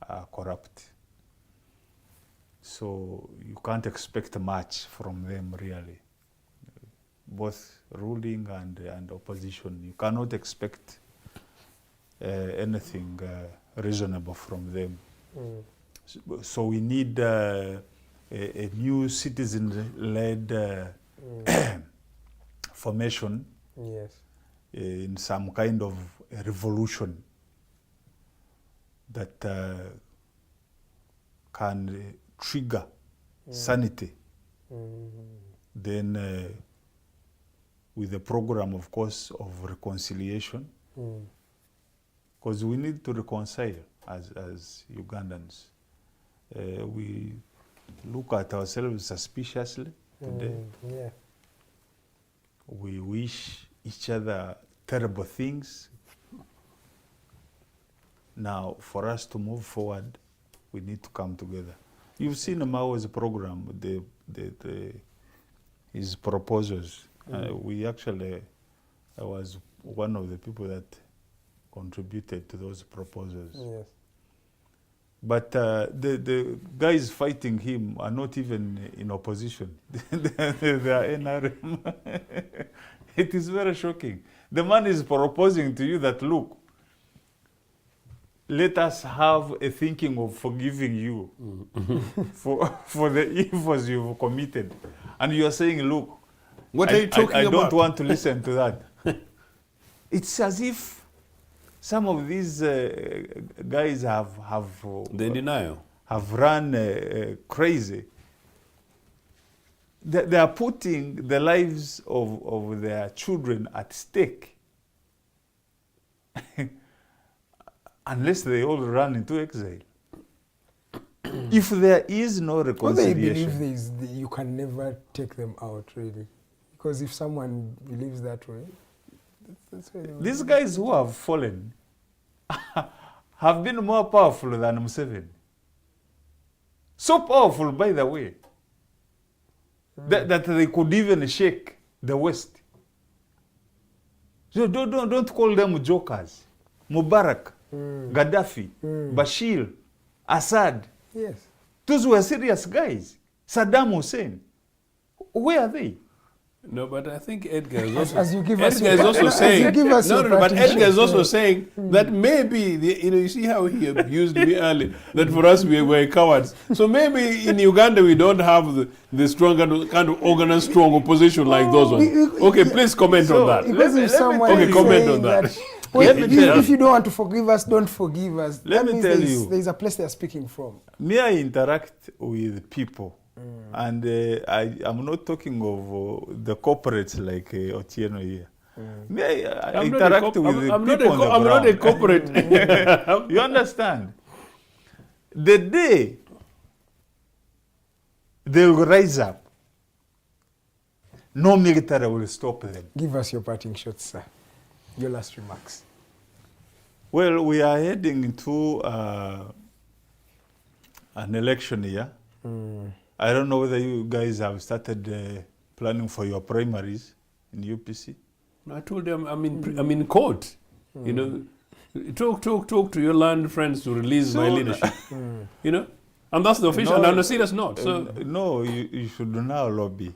are corrupt. So you can't expect much from them, really. Both ruling and opposition. You cannot expect anything reasonable from them. So we need a new citizen-led formation, Yes. In some kind of a revolution that can trigger sanity. Then with a program, of course, of reconciliation, because we need to reconcile as Ugandans. We look at ourselves suspiciously today. Yeah. We wish each other terrible things. Now, for us to move forward, we need to come together. You've seen Mao's program, his proposals. We actually, I was one of the people that contributed to those proposals. Yes. But the guys fighting him are not even in opposition. They are NRM. It is very shocking. The man is proposing to you that, look, let us have a thinking of forgiving you for the evils you've committed. And you are saying, look, What are you talking I about? don't want to listen to that. It's as if some of these guys They're in denial. have run crazy. They are putting the lives of their children at stake. Unless they all run into exile. If there is no Well, they reconciliation, believe you can never take them out, really. Because if someone believes that way, that's why they will these do guys who have fallen have been more powerful than Museveni. So powerful, by the way, that they could even shake the West. So don't call them jokers. Mubarak, Gaddafi, Bashir, Assad. Yes. Those were serious guys. Saddam Hussein. Where are they? No, but I think Edgar is also, As you give us Edgar is your- also as saying, you give us no, your no, but partition, Edgar is also yeah. saying that maybe, you see how he abused me earlier, that for us we were cowards. So maybe in Uganda we don't have the strong kind of organized, strong opposition like those ones. Okay, please comment on that. Because if someone Okay, is comment saying on that. well, Let me tell you. if you don't want to forgive us, don't forgive us. Let That me means tell there's, you. there's a place they're speaking from. Me, I interact with people. And I'm not talking of the corporates like Ochieno here. Me, I I'm not a interact corp- with the I'm not people on the I'm not a ground. corporate. You understand? The day they will rise up, no military will stop them. Give us your parting shots, sir. Your last remarks. Well, we are heading into an election year. I don't know whether you guys have started planning for your primaries in UPC. I told them I'm in court. You know, talk to your land friends to release my leadership. You know, and that's the official. No, And on a serious note, so no, you should now lobby.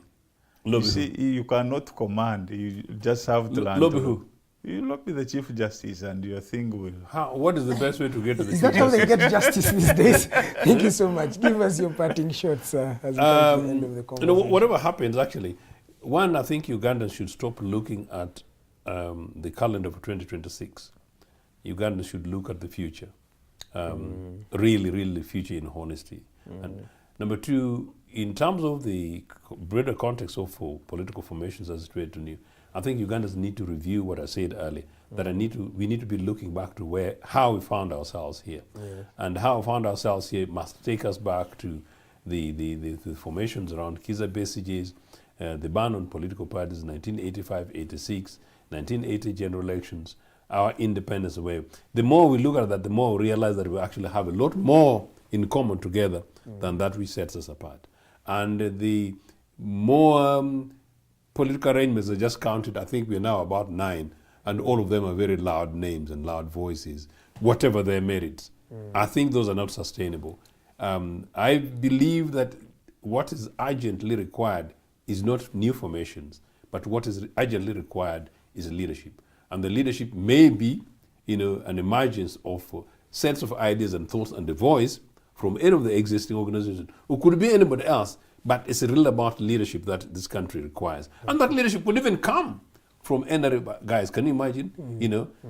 Lobby You see, you cannot command. You just have to learn. lobby to- who? You lobby the Chief Justice, and your thing will. How? What is the best way to get to the Is that how they get justice these days? Thank you so much. Give us your parting shots, sir, as we come to the end of the you know, conversation. whatever happens, actually, one, I think Ugandans should stop looking at the calendar for 2026. Ugandans should look at the future, really the future in honesty. And number two, in terms of the broader context of political formations as it's related to new, I think Ugandans need to review what I said earlier, that we need to be looking back to how we found ourselves here. And how we found ourselves here must take us back to the formations around Kizza Besige's, the ban on political parties, 1985-86, 1980 general elections, our independence away. The more we look at that, the more we realize that we actually have a lot more in common together than that which sets us apart. And the more political arrangements are just counted, I think we're now about 9, and all of them are very loud names and loud voices, whatever their merits. I think those are not sustainable. I believe that what is urgently required is not new formations, but what is urgently required is leadership. And the leadership may be, an emergence of sets of ideas and thoughts and the voice from any of the existing organizations, or could be anybody else, but it's really about leadership that this country requires. And that leadership could even come from any guys. Can you imagine?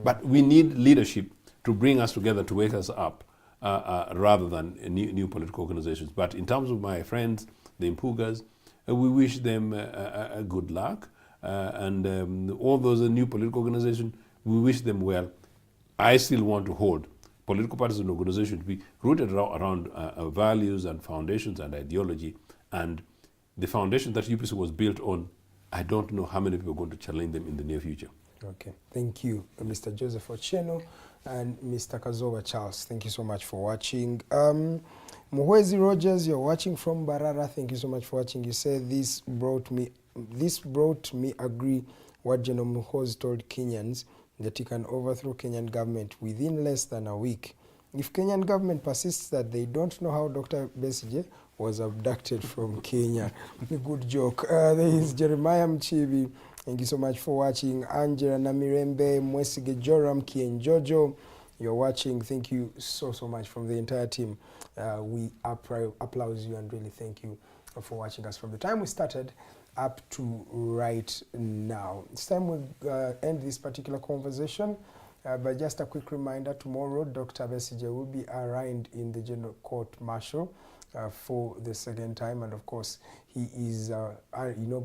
But we need leadership to bring us together, to wake us up, rather than new political organizations. But in terms of my friends, the Impugas, we wish them good luck. And all those new political organizations, we wish them well. I still want to hold political parties and organizations to be rooted around values and foundations and ideology. And the foundation that UPC was built on, I don't know how many people are going to challenge them in the near future. Okay, thank you, Mr. Joseph Ochieno and Mr. Kazooba Charles. Thank you so much for watching. Muhwezi Rogers, you're watching from Barara. Thank you so much for watching. You say this brought me agree what General Muhoozi told Kenyans, that he can overthrow Kenyan government within less than a week. If Kenyan government persists that they don't know how Dr. Besigye was abducted from Kenya. A good joke. There is Jeremiah Mchibi. Thank you so much for watching. Angela Namirembe, Mwesige Joram, Kien Jojo. You're watching. Thank you so much from the entire team. We applaud you and really thank you for watching us from the time we started up to right now. It's time we end this particular conversation. But just a quick reminder, tomorrow Dr. Besigye will be arraigned in the General Court Martial for the second time, and of course he is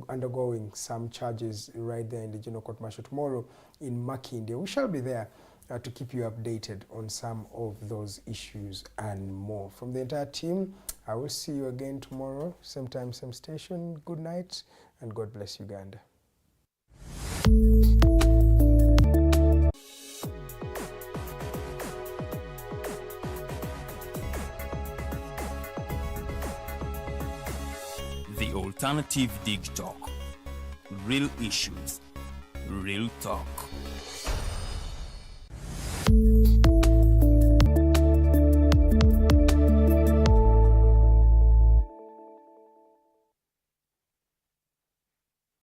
undergoing some charges right there in the General Court Martial tomorrow in Makindye. We shall be there to keep you updated on some of those issues and more. From the entire team, I will see you again tomorrow, same time, same station. Good night, and God bless Uganda. The Alternative Dig Talk. Real issues, real talk.